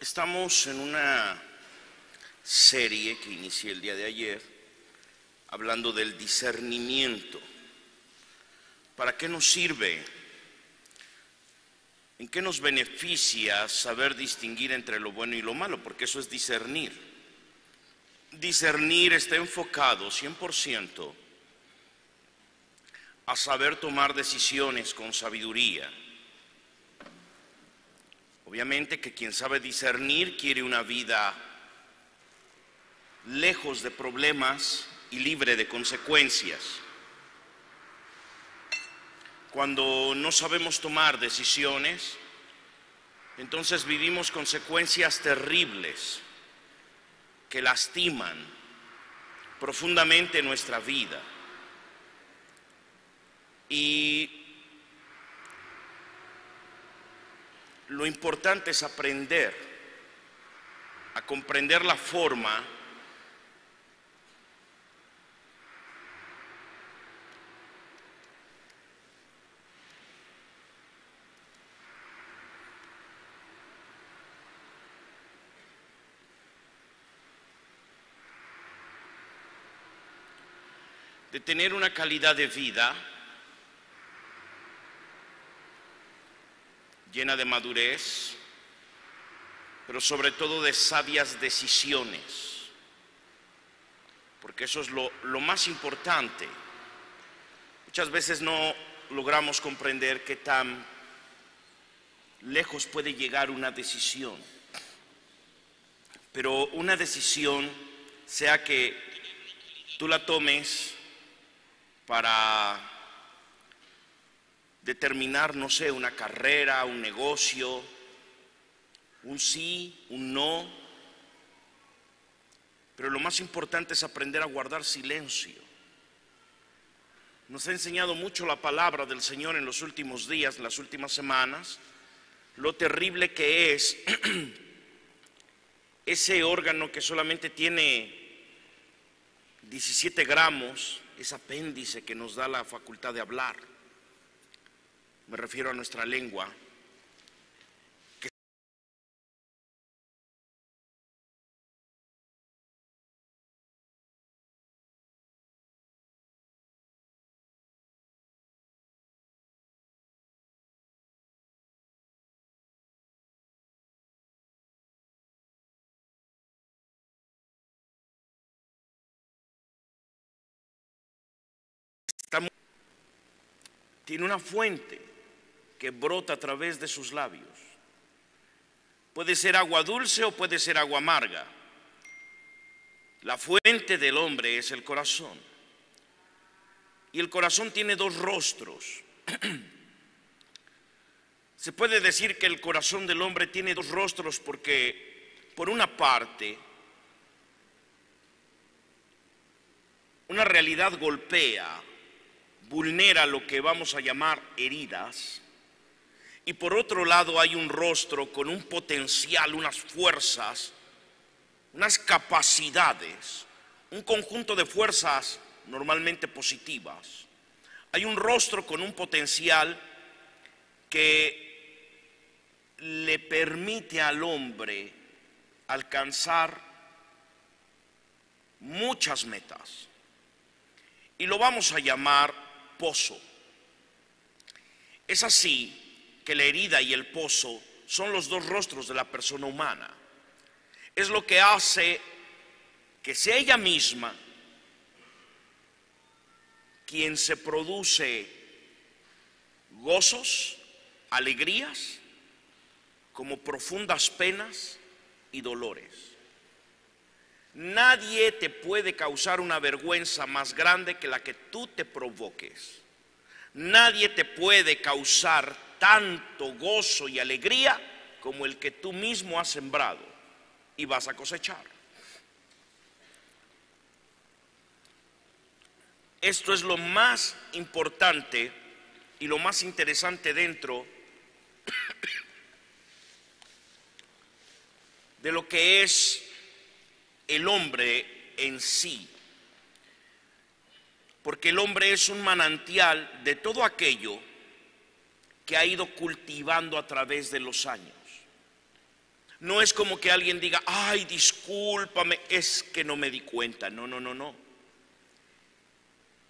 Estamos en una serie que inicié el día de ayer, hablando del discernimiento. ¿Para qué nos sirve? ¿En qué nos beneficia saber distinguir entre lo bueno y lo malo? Porque eso es discernir. Discernir está enfocado 100% a saber tomar decisiones con sabiduría. Obviamente que quien sabe discernir quiere una vida lejos de problemas y libre de consecuencias. Cuando no sabemos tomar decisiones, entonces vivimos consecuencias terribles que lastiman profundamente nuestra vida. Y lo importante es aprender a comprender la forma de tener una calidad de vida llena de madurez, pero sobre todo de sabias decisiones, porque eso es lo más importante. Muchas veces no logramos comprender qué tan lejos puede llegar una decisión, pero una decisión, sea que tú la tomes para determinar, no sé, una carrera, un negocio, un sí, un no. Pero lo más importante es aprender a guardar silencio. Nos ha enseñado mucho la palabra del Señor en los últimos días, en las últimas semanas, lo terrible que es ese órgano que solamente tiene 17 gramos, ese apéndice que nos da la facultad de hablar. Me refiero a nuestra lengua, que tiene una fuente que brota a través de sus labios. Puede ser agua dulce o puede ser agua amarga. La fuente del hombre es el corazón. Y el corazón tiene dos rostros. Se puede decir que el corazón del hombre tiene dos rostros porque, por una parte, una realidad golpea, vulnera lo que vamos a llamar heridas, y por otro lado hay un rostro con un potencial, unas fuerzas, unas capacidades, un conjunto de fuerzas normalmente positivas. Hay un rostro con un potencial que le permite al hombre alcanzar muchas metas, y lo vamos a llamar pozo. Es así que la herida y el pozo son los dos rostros de la persona humana. Es lo que hace que sea ella misma quien se produce gozos, alegrías, como profundas penas y dolores. Nadie te puede causar una vergüenza más grande que la que tú te provoques. Nadie te puede causar tanto gozo y alegría como el que tú mismo has sembrado y vas a cosechar. Esto es lo más importante y lo más interesante dentro de lo que es el hombre en sí, porque el hombre es un manantial de todo aquello que ha ido cultivando a través de los años. No es como que alguien diga, ay, discúlpame, es que no me di cuenta. No, no, no, no.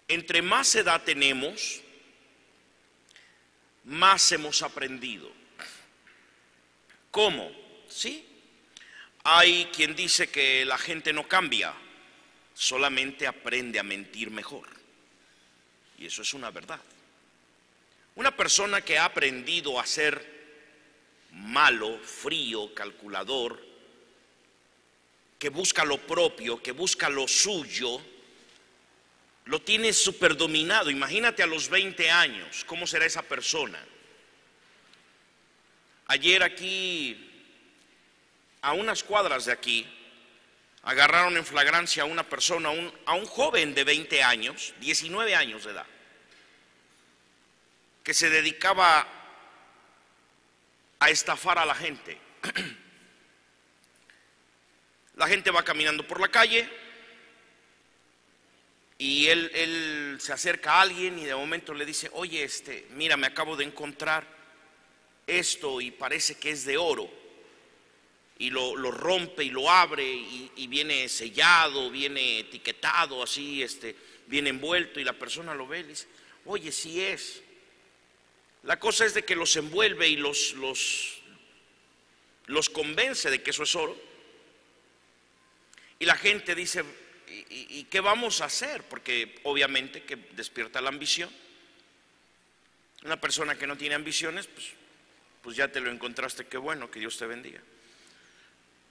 Entre más edad tenemos, más hemos aprendido. ¿Cómo? Sí. Hay quien dice que la gente no cambia, solamente aprende a mentir mejor. Y eso es una verdad. Una persona que ha aprendido a ser malo, frío, calculador, que busca lo propio, que busca lo suyo, lo tiene superdominado. Imagínate a los 20 años, ¿cómo será esa persona? Ayer aquí, a unas cuadras de aquí, agarraron en flagrancia a una persona, a un joven de 20 años, 19 años de edad, que se dedicaba a estafar a la gente. La gente va caminando por la calle y él se acerca a alguien y de momento le dice, oye, mira, me acabo de encontrar esto y parece que es de oro. Y lo rompe y lo abre y viene sellado, viene etiquetado así, viene envuelto, y la persona lo ve y le dice, oye, sí es. La cosa es de que los envuelve y los convence de que eso es oro. Y la gente dice, ¿y qué vamos a hacer? Porque obviamente que despierta la ambición. Una persona que no tiene ambiciones, pues ya te lo encontraste, qué bueno, que Dios te bendiga.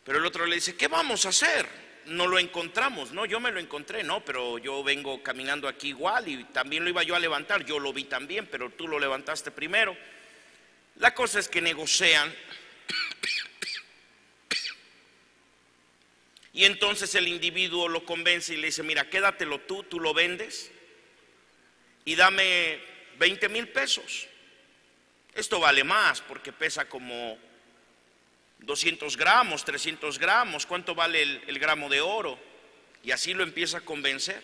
Pero el otro le dice, ¿qué vamos a hacer? No lo encontramos. No, yo me lo encontré. No, pero yo vengo caminando aquí igual y también lo iba yo a levantar. Yo lo vi también, pero tú lo levantaste primero. La cosa es que negocian. Y entonces el individuo lo convence y le dice, mira, quédatelo tú lo vendes y dame 20,000 pesos. Esto vale más porque pesa como 200 gramos, 300 gramos, ¿cuánto vale el gramo de oro? Y así lo empieza a convencer.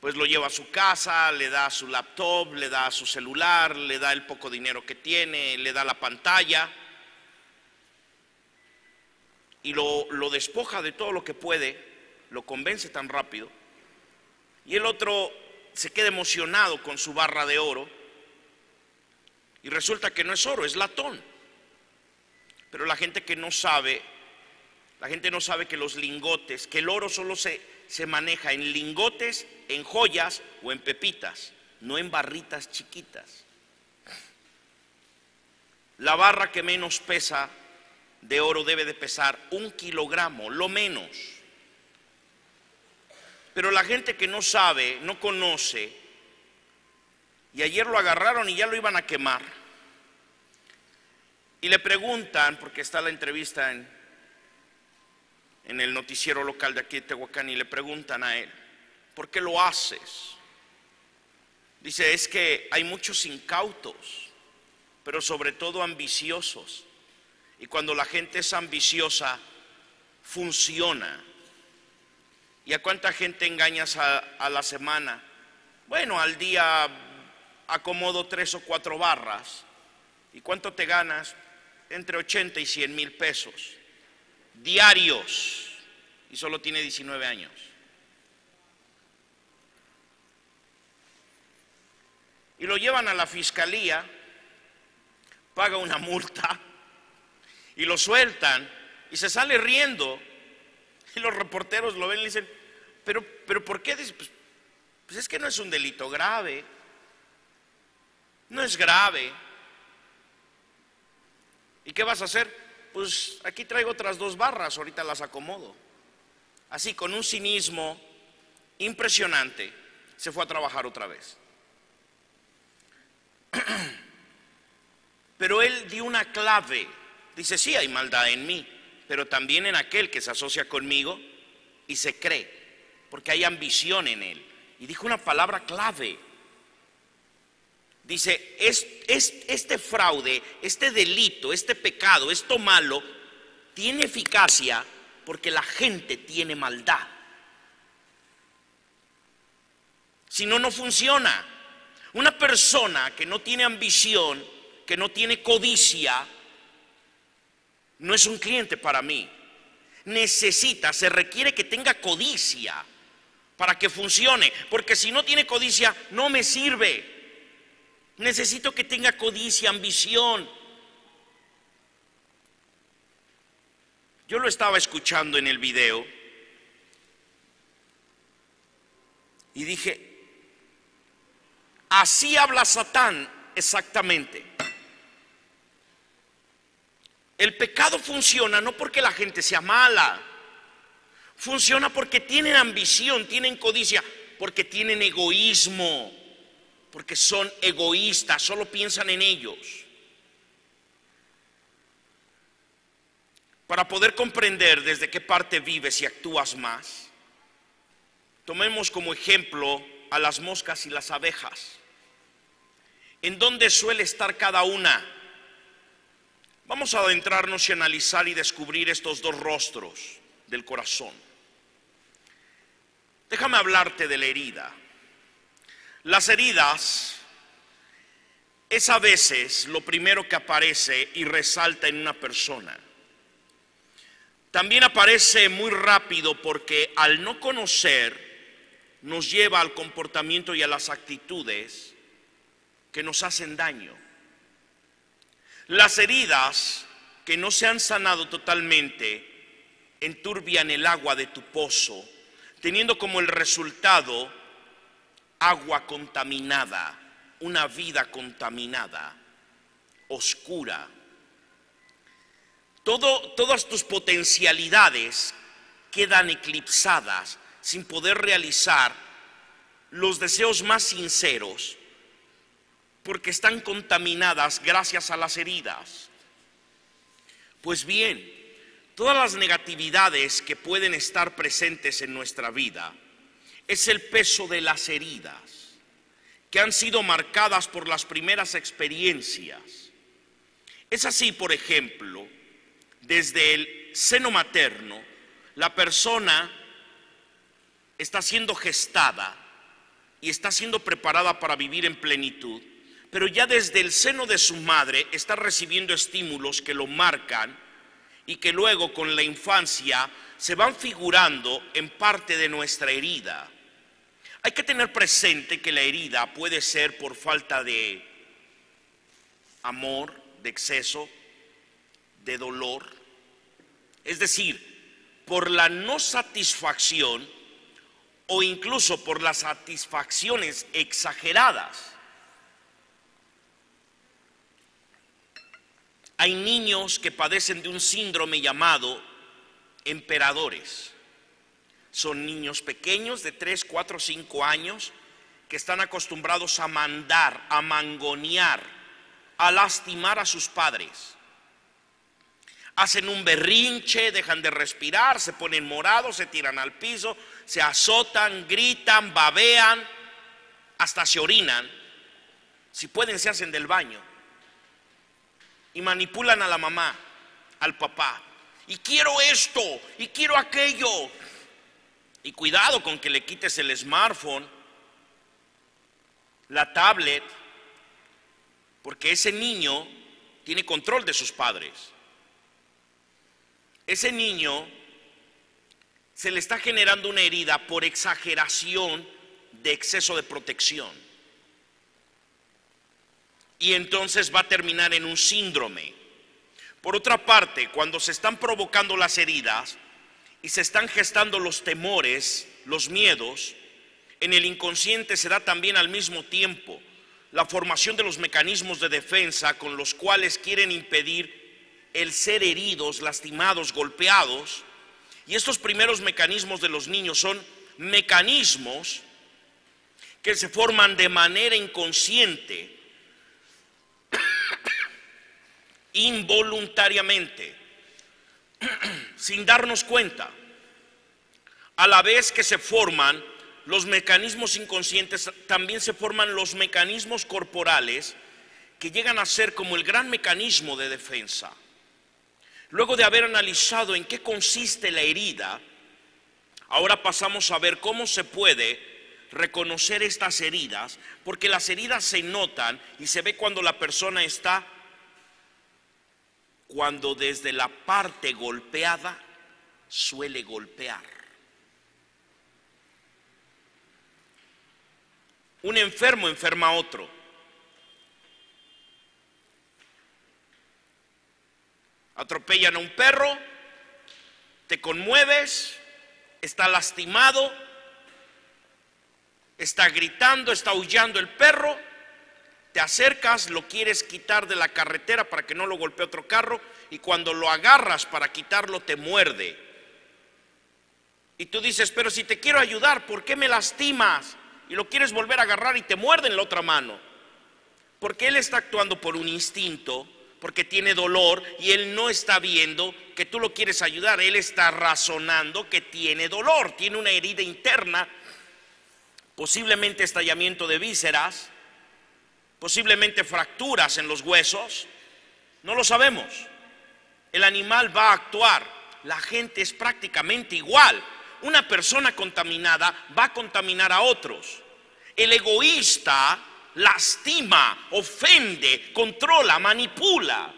Pues lo lleva a su casa, le da su laptop, le da su celular, le da el poco dinero que tiene, le da la pantalla y lo despoja de todo lo que puede, lo convence tan rápido. Y el otro se queda emocionado con su barra de oro y resulta que no es oro, es latón. Pero la gente no sabe que los lingotes, que el oro solo se maneja en lingotes, en joyas o en pepitas, no en barritas chiquitas. La barra que menos pesa de oro debe de pesar 1 kilogramo, lo menos. Pero la gente que no sabe, no conoce, y ayer lo agarraron y ya lo iban a quemar. Y le preguntan, porque está la entrevista en el noticiero local de aquí de Tehuacán, y le preguntan a él, ¿por qué lo haces? Dice, es que hay muchos incautos, pero sobre todo ambiciosos. Y cuando la gente es ambiciosa, funciona. ¿Y a cuánta gente engañas a la semana? Bueno, al día acomodo 3 o 4 barras. ¿Y cuánto te ganas? Entre 80 y 100,000 pesos diarios, y solo tiene 19 años. Y lo llevan a la fiscalía, paga una multa y lo sueltan y se sale riendo. Y los reporteros lo ven y le dicen, pero ¿por qué? Dice, pues es que no es un delito grave, no es grave. ¿Y qué vas a hacer? Pues aquí traigo otras 2 barras, ahorita las acomodo. Así, con un cinismo impresionante, se fue a trabajar otra vez. Pero él dio una clave. Dice, sí, hay maldad en mí, pero también en aquel que se asocia conmigo y se cree, porque hay ambición en él. Y dijo una palabra clave. Dice, este fraude, este delito, este pecado, esto malo, tiene eficacia porque la gente tiene maldad. Si no, no funciona. Una persona que no tiene ambición, que no tiene codicia, no es un cliente para mí. Se requiere que tenga codicia para que funcione, porque si no tiene codicia no me sirve. Necesito que tenga codicia, ambición. Yo lo estaba escuchando en el video y dije, así habla Satán exactamente. El pecado funciona no porque la gente sea mala, funciona porque tienen ambición, tienen codicia, porque tienen egoísmo, porque son egoístas, solo piensan en ellos. Para poder comprender desde qué parte vives y actúas más, tomemos como ejemplo a las moscas y las abejas. ¿En dónde suele estar cada una? Vamos a adentrarnos y analizar y descubrir estos dos rostros del corazón. Déjame hablarte de la herida. Las heridas es a veces lo primero que aparece y resalta en una persona. También aparece muy rápido porque al no conocer nos lleva al comportamiento y a las actitudes que nos hacen daño. Las heridas que no se han sanado totalmente enturbian el agua de tu pozo, teniendo como el resultado agua contaminada, una vida contaminada, oscura. Todas tus potencialidades quedan eclipsadas sin poder realizar los deseos más sinceros, porque están contaminadas gracias a las heridas. Pues bien, todas las negatividades que pueden estar presentes en nuestra vida es el peso de las heridas que han sido marcadas por las primeras experiencias. Es así, por ejemplo, desde el seno materno, la persona está siendo gestada y está siendo preparada para vivir en plenitud, pero ya desde el seno de su madre está recibiendo estímulos que lo marcan y que luego con la infancia se van figurando en parte de nuestra herida. Hay que tener presente que la herida puede ser por falta de amor, de exceso, de dolor, es decir, por la no satisfacción o incluso por las satisfacciones exageradas. Hay niños que padecen de un síndrome llamado emperadores. Son niños pequeños de 3, 4, 5 años que están acostumbrados a mandar, a mangonear, a lastimar a sus padres. Hacen un berrinche, dejan de respirar, se ponen morados, se tiran al piso, se azotan, gritan, babean, hasta se orinan. Si pueden, se hacen del baño. Y manipulan a la mamá, al papá. Y quiero esto, y quiero aquello. Y cuidado con que le quites el smartphone, la tablet, porque ese niño tiene control de sus padres. Ese niño se le está generando una herida por exageración de exceso de protección. Y entonces va a terminar en un síndrome. Por otra parte, cuando se están provocando las heridas y se están gestando los temores, los miedos, en el inconsciente se da también al mismo tiempo la formación de los mecanismos de defensa con los cuales quieren impedir el ser heridos, lastimados, golpeados. Y estos primeros mecanismos de los niños son mecanismos que se forman de manera inconsciente, involuntariamente, sin darnos cuenta. A la vez que se forman los mecanismos inconscientes, también se forman los mecanismos corporales que llegan a ser como el gran mecanismo de defensa. Luego de haber analizado en qué consiste la herida, ahora pasamos a ver cómo se puede reconocer estas heridas, porque las heridas se notan y se ve cuando la persona está cuando desde la parte golpeada suele golpear. Un enfermo enferma a otro. Atropellan a un perro, te conmueves, está lastimado, está gritando, está aullando el perro, te acercas, lo quieres quitar de la carretera para que no lo golpee otro carro, y cuando lo agarras para quitarlo te muerde. Y tú dices, pero si te quiero ayudar, ¿por qué me lastimas? Y lo quieres volver a agarrar y te muerde en la otra mano. Porque él está actuando por un instinto, porque tiene dolor, y él no está viendo que tú lo quieres ayudar. Él está razonando que tiene dolor, tiene una herida interna, posiblemente estallamiento de vísceras, posiblemente fracturas en los huesos, no lo sabemos. El animal va a actuar. La gente es prácticamente igual. Una persona contaminada va a contaminar a otros. El egoísta lastima, ofende, controla, manipula,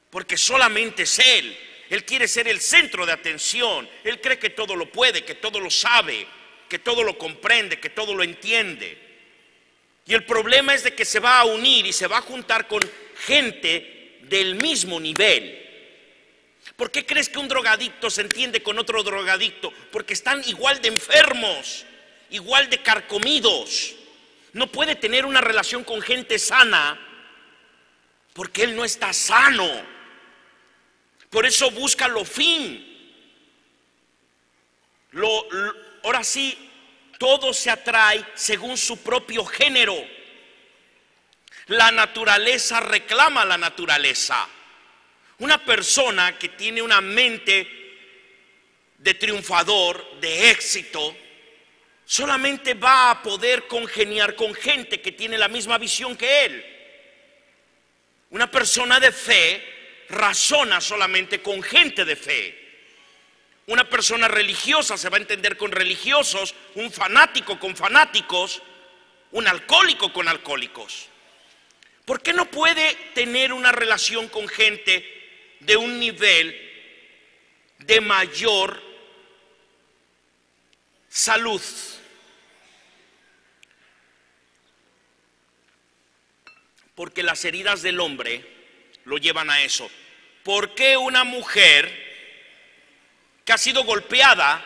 porque solamente es él. Él quiere ser el centro de atención. Él cree que todo lo puede, que todo lo sabe, que todo lo comprende, que todo lo entiende. Y el problema es de que se va a unir y se va a juntar con gente del mismo nivel. ¿Por qué crees que un drogadicto se entiende con otro drogadicto? Porque están igual de enfermos, igual de carcomidos. No puede tener una relación con gente sana porque él no está sano. Por eso busca lo fin. Ahora sí, todo se atrae según su propio género. La naturaleza reclama la naturaleza. Una persona que tiene una mente de triunfador, de éxito, solamente va a poder congeniar con gente que tiene la misma visión que él. Una persona de fe razona solamente con gente de fe. Una persona religiosa se va a entender con religiosos, un fanático con fanáticos, un alcohólico con alcohólicos. ¿Por qué no puede tener una relación con gente de un nivel de mayor salud? Porque las heridas del hombre lo llevan a eso. ¿Por qué una mujer que ha sido golpeada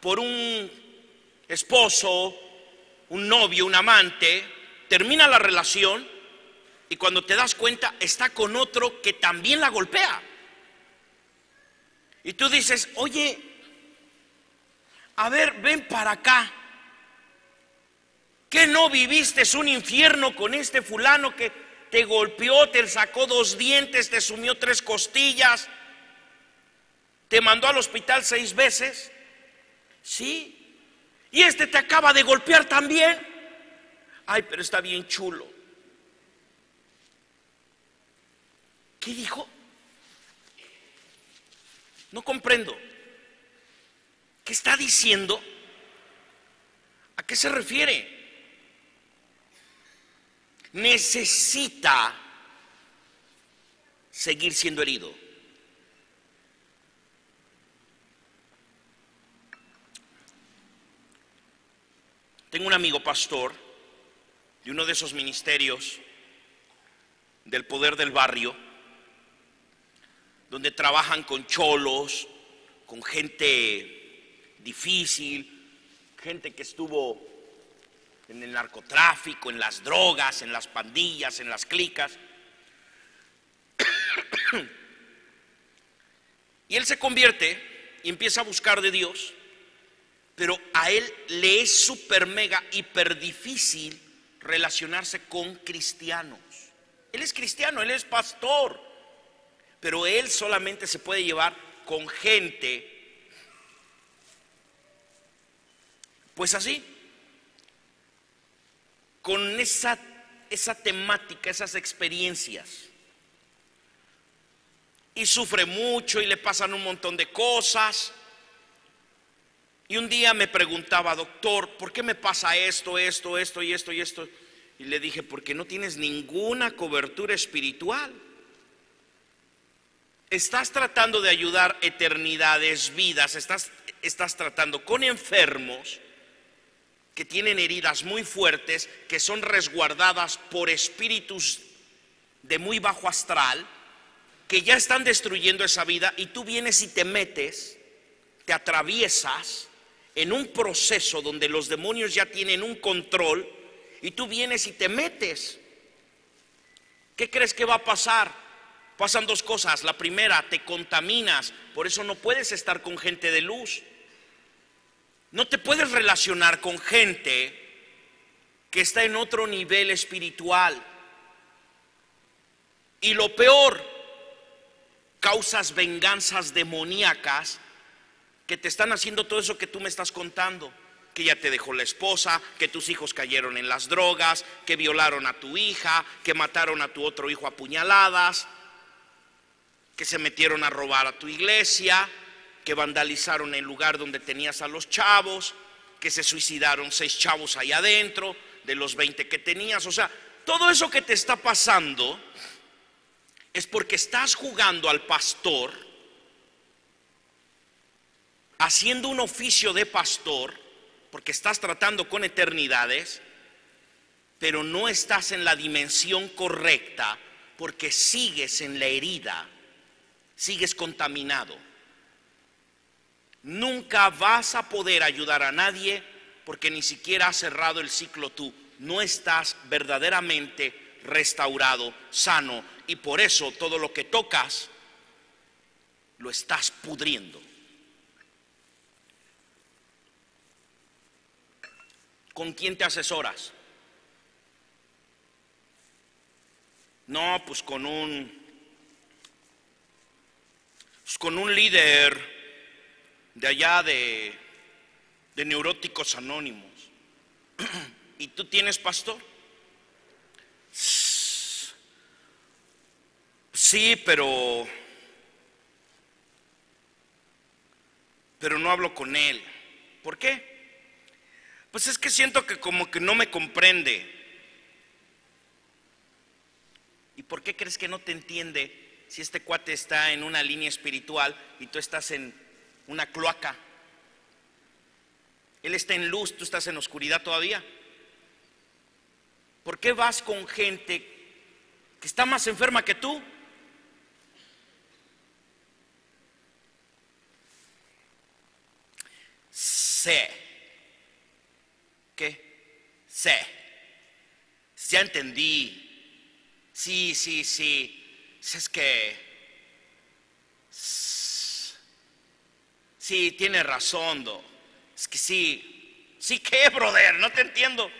por un esposo, un novio, un amante, termina la relación y cuando te das cuenta está con otro que también la golpea? Y tú dices, oye, a ver, ven para acá. ¿Qué no viviste un infierno con este fulano que te golpeó, te sacó 2 dientes, te sumió 3 costillas, te mandó al hospital 6 veces? Sí. Y este te acaba de golpear también. Ay, pero está bien chulo. ¿Qué dijo? No comprendo. ¿Qué está diciendo? ¿A qué se refiere? Necesita seguir siendo herido. Tengo un amigo pastor de uno de esos ministerios del poder del barrio, donde trabajan con cholos, con gente difícil, gente que estuvo en el narcotráfico, en las drogas, en las pandillas, en las clicas. Y él se convierte y empieza a buscar de Dios, pero a él le es súper mega hiper difícil relacionarse con cristianos. Él es cristiano, él es pastor, pero él solamente se puede llevar con gente pues así, con esa temática, esas experiencias. Y sufre mucho y le pasan un montón de cosas. Y un día me preguntaba, doctor, ¿por qué me pasa esto y esto? Y le dije, porque no tienes ninguna cobertura espiritual. estás tratando de ayudar eternidades, vidas, estás tratando con enfermos que tienen heridas muy fuertes, que son resguardadas por espíritus de muy bajo astral, que ya están destruyendo esa vida, y tú vienes y te metes, te atraviesas en un proceso donde los demonios ya tienen un control, y tú vienes y te metes. ¿Qué crees que va a pasar? Pasan dos cosas. La primera, te contaminas, por eso no puedes estar con gente de luz. No te puedes relacionar con gente que está en otro nivel espiritual. Y lo peor, causas venganzas demoníacas que te están haciendo todo eso que tú me estás contando. Que ya te dejó la esposa, que tus hijos cayeron en las drogas, que violaron a tu hija, que mataron a tu otro hijo a puñaladas, que se metieron a robar a tu iglesia, que vandalizaron el lugar donde tenías a los chavos, que se suicidaron 6 chavos ahí adentro de los 20 que tenías. O sea, todo eso que te está pasando es porque estás jugando al pastor, haciendo un oficio de pastor, porque estás tratando con eternidades, pero no estás en la dimensión correcta, porque sigues en la herida, sigues contaminado. Nunca vas a poder ayudar a nadie porque ni siquiera has cerrado el ciclo tú. No estás verdaderamente restaurado, sano, y por eso todo lo que tocas lo estás pudriendo. ¿Con quién te asesoras? No, pues con un líder de allá de Neuróticos Anónimos. ¿Y tú tienes pastor? Sí, pero no hablo con él. ¿Por qué? Pues es que siento que como que no me comprende. ¿Y por qué crees que no te entiende si este cuate está en una línea espiritual y tú estás en una cloaca? Él está en luz, tú estás en oscuridad todavía. ¿Por qué vas con gente que está más enferma que tú? Sé. ¿Qué? Sé. Ya entendí. Sí. Es que sí, tiene razón, Es que sí. ¿Sí qué, brother? No te entiendo.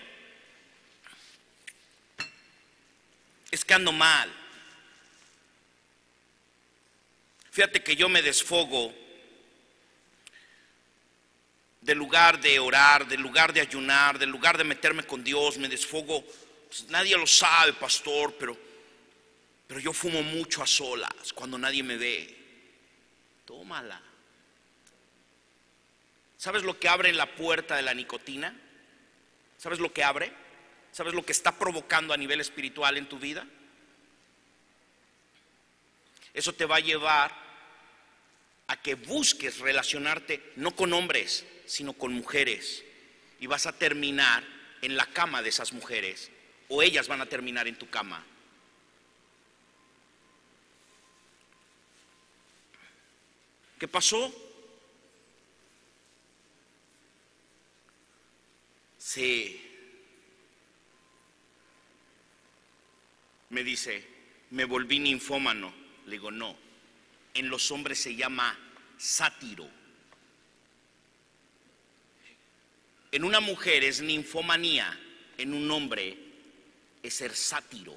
Es que ando mal. Fíjate que yo me desfogo del lugar de orar, del lugar de ayunar, del lugar de meterme con Dios. Me desfogo. Pues nadie lo sabe, pastor, pero yo fumo mucho a solas cuando nadie me ve. Tómala. ¿Sabes lo que abre la puerta de la nicotina? ¿Sabes lo que abre? ¿Sabes lo que está provocando a nivel espiritual en tu vida? Eso te va a llevar a que busques relacionarte no con hombres, sino con mujeres, y vas a terminar en la cama de esas mujeres, o ellas van a terminar en tu cama. ¿Qué pasó? Sí. Me dice, me volví ninfómano. Le digo, no. En los hombres se llama sátiro. En una mujer es ninfomanía, en un hombre es ser sátiro.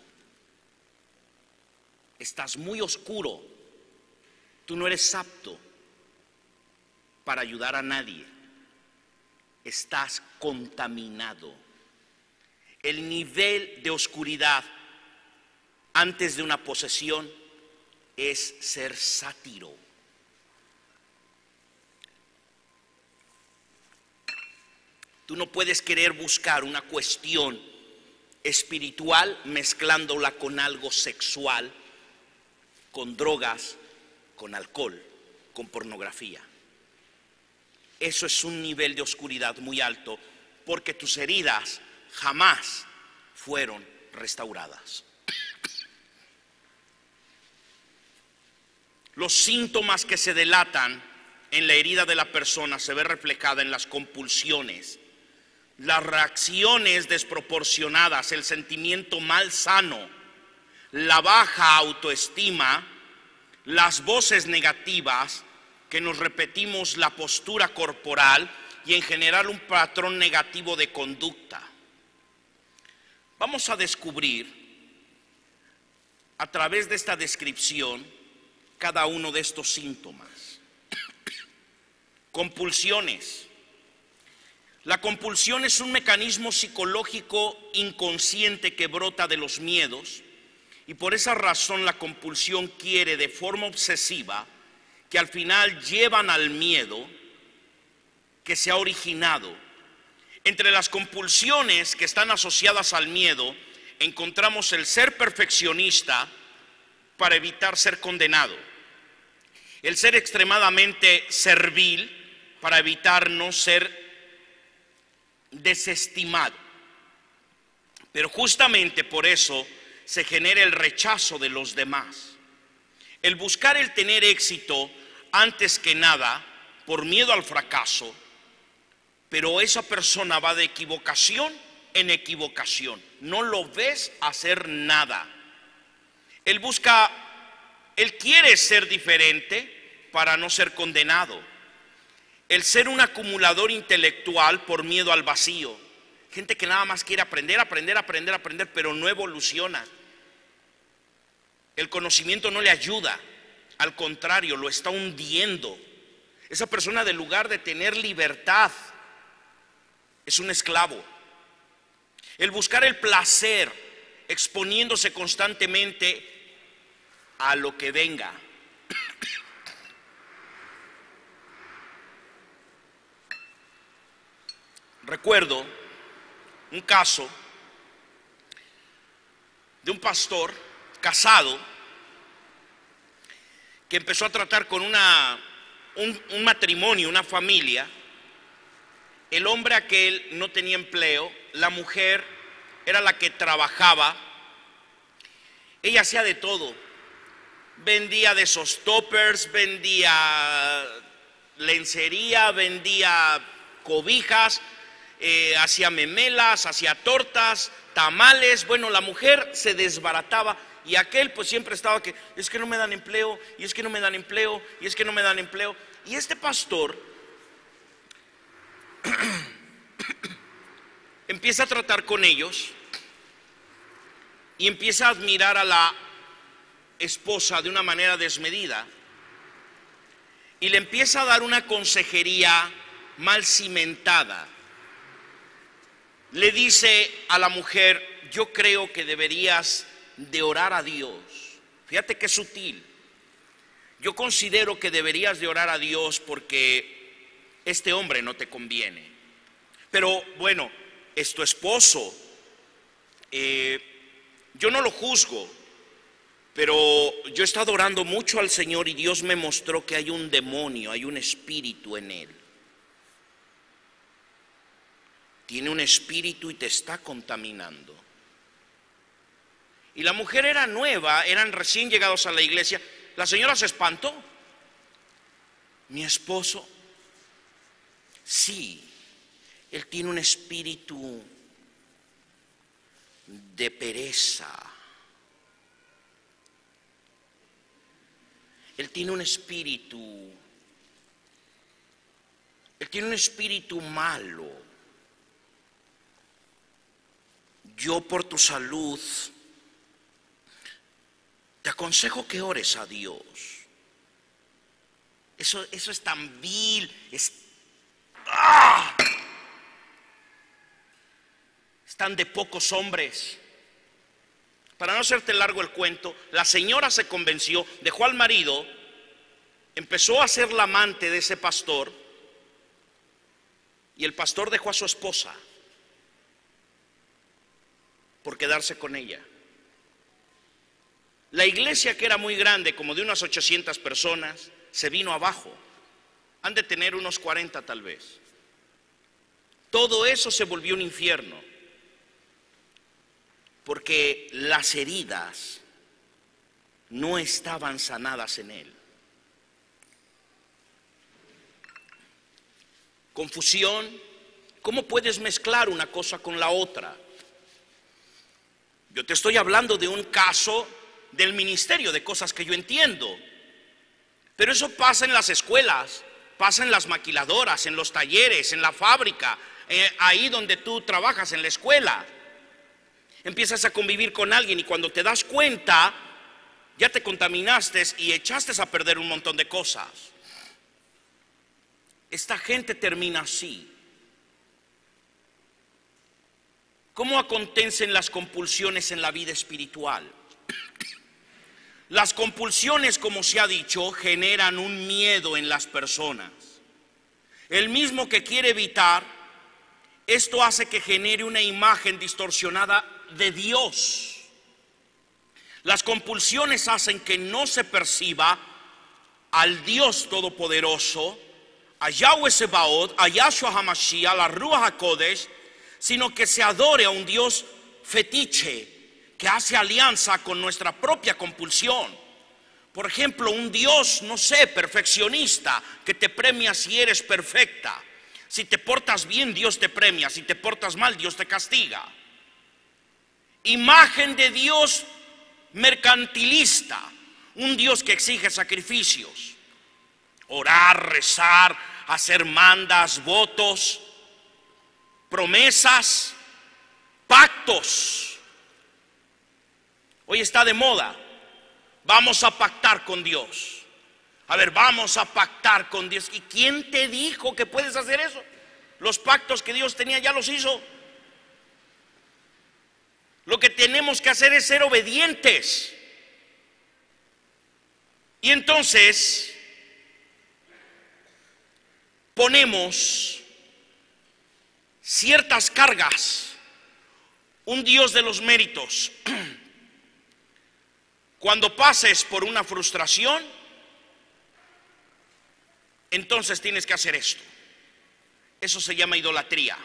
Estás muy oscuro. Tú no eres apto para ayudar a nadie. Estás contaminado. El nivel de oscuridad antes de una posesión es ser sátiro. Tú no puedes querer buscar una cuestión espiritual mezclándola con algo sexual, con drogas, con alcohol, con pornografía. Eso es un nivel de oscuridad muy alto, porque tus heridas jamás fueron restauradas. Los síntomas que se delatan en la herida de la persona se ve reflejada en las compulsiones, las reacciones desproporcionadas, el sentimiento malsano, la baja autoestima, las voces negativas que nos repetimos, la postura corporal y en general un patrón negativo de conducta. Vamos a descubrir a través de esta descripción cada uno de estos síntomas. Compulsiones. La compulsión es un mecanismo psicológico inconsciente que brota de los miedos, y por esa razón la compulsión quiere de forma obsesiva, que al final llevan al miedo que se ha originado. Entre las compulsiones que están asociadas al miedo encontramos el ser perfeccionista para evitar ser condenado, el ser extremadamente servil para evitar no ser desestimado. Pero justamente por eso se genera el rechazo de los demás, el buscar el tener éxito antes que nada por miedo al fracaso. Pero esa persona va de equivocación en equivocación, no lo ves hacer nada. Él quiere ser diferente para no ser condenado. El ser un acumulador intelectual por miedo al vacío. Gente que nada más quiere aprender, pero no evoluciona. El conocimiento no le ayuda, al contrario, lo está hundiendo. Esa persona, en lugar de tener libertad, es un esclavo. El buscar el placer, exponiéndose constantemente a lo que venga. Recuerdo un caso de un pastor casado que empezó a tratar con un matrimonio, una familia. El hombre aquel no tenía empleo, la mujer era la que trabajaba. Ella hacía de todo, vendía de esos toppers, vendía lencería, vendía cobijas, hacía memelas, hacía tortas, tamales. Bueno, la mujer se desbarataba y aquel pues siempre estaba que es que no me dan empleo, y es que no me dan empleo, y es que no me dan empleo. Y este pastor empieza a tratar con ellos y empieza a admirar a la esposa de una manera desmedida y le empieza a dar una consejería mal cimentada. Le dice a la mujer: yo creo que deberías de orar a Dios. Fíjate qué sutil. Yo considero que deberías de orar a Dios porque este hombre no te conviene. Pero bueno, es tu esposo. Yo no lo juzgo, pero yo he estado orando mucho al Señor y Dios me mostró que hay un demonio, hay un espíritu en él. Tiene un espíritu y te está contaminando. Y la mujer era nueva, eran recién llegados a la iglesia. La señora se espantó. Mi esposo, sí, él tiene un espíritu de pereza. Él tiene un espíritu malo. Yo por tu salud te aconsejo que ores a Dios. Eso es tan vil, es tan de pocos hombres. Para no hacerte largo el cuento, la señora se convenció, dejó al marido, empezó a ser la amante de ese pastor, y el pastor dejó a su esposa por quedarse con ella. La iglesia, que era muy grande, como de unas 800 personas, se vino abajo. Han de tener unos 40 tal vez. Todo eso se volvió un infierno, porque las heridas no estaban sanadas en él. Confusión. ¿Cómo puedes mezclar una cosa con la otra? Yo te estoy hablando de un caso del ministerio, de cosas que yo entiendo. Pero eso pasa en las escuelas, pasa en las maquiladoras, en los talleres, en la fábrica, ahí donde tú trabajas, en la escuela. Empiezas a convivir con alguien y cuando te das cuenta, ya te contaminaste y echaste a perder un montón de cosas. Esta gente termina así. ¿Cómo acontecen las compulsiones en la vida espiritual? Las compulsiones, como se ha dicho, generan un miedo en las personas. El mismo que quiere evitar, esto hace que genere una imagen distorsionada de Dios. Las compulsiones hacen que no se perciba al Dios Todopoderoso, a Yahweh Sebaot, a Yahshua HaMashiach, a la Ruach HaKodesh, sino que se adore a un Dios fetiche que hace alianza con nuestra propia compulsión. Por ejemplo, un Dios, no sé, perfeccionista, que te premia si eres perfecta. Si te portas bien, Dios te premia. Si te portas mal, Dios te castiga. Imagen de Dios mercantilista, un Dios que exige sacrificios. Orar, rezar, hacer mandas, votos, promesas, pactos. Hoy está de moda. Vamos a pactar con Dios. A ver, vamos a pactar con Dios. ¿Y quién te dijo que puedes hacer eso? Los pactos que Dios tenía ya los hizo. Lo que tenemos que hacer es ser obedientes. Y entonces ponemos ciertas cargas. Un Dios de los méritos. Cuando pases por una frustración, entonces tienes que hacer esto. Eso se llama idolatría.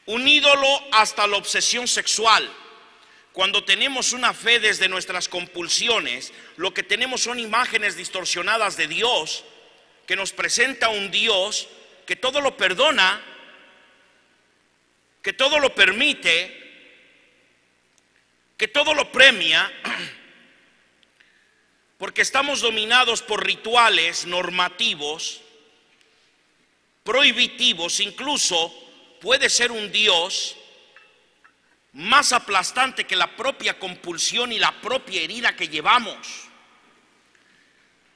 Un ídolo hasta la obsesión sexual. Cuando tenemos una fe desde nuestras compulsiones, lo que tenemos son imágenes distorsionadas de Dios, que nos presenta un Dios que todo lo perdona, que todo lo permite, que todo lo premia, porque estamos dominados por rituales normativos, prohibitivos. Incluso puede ser un Dios más aplastante que la propia compulsión y la propia herida que llevamos.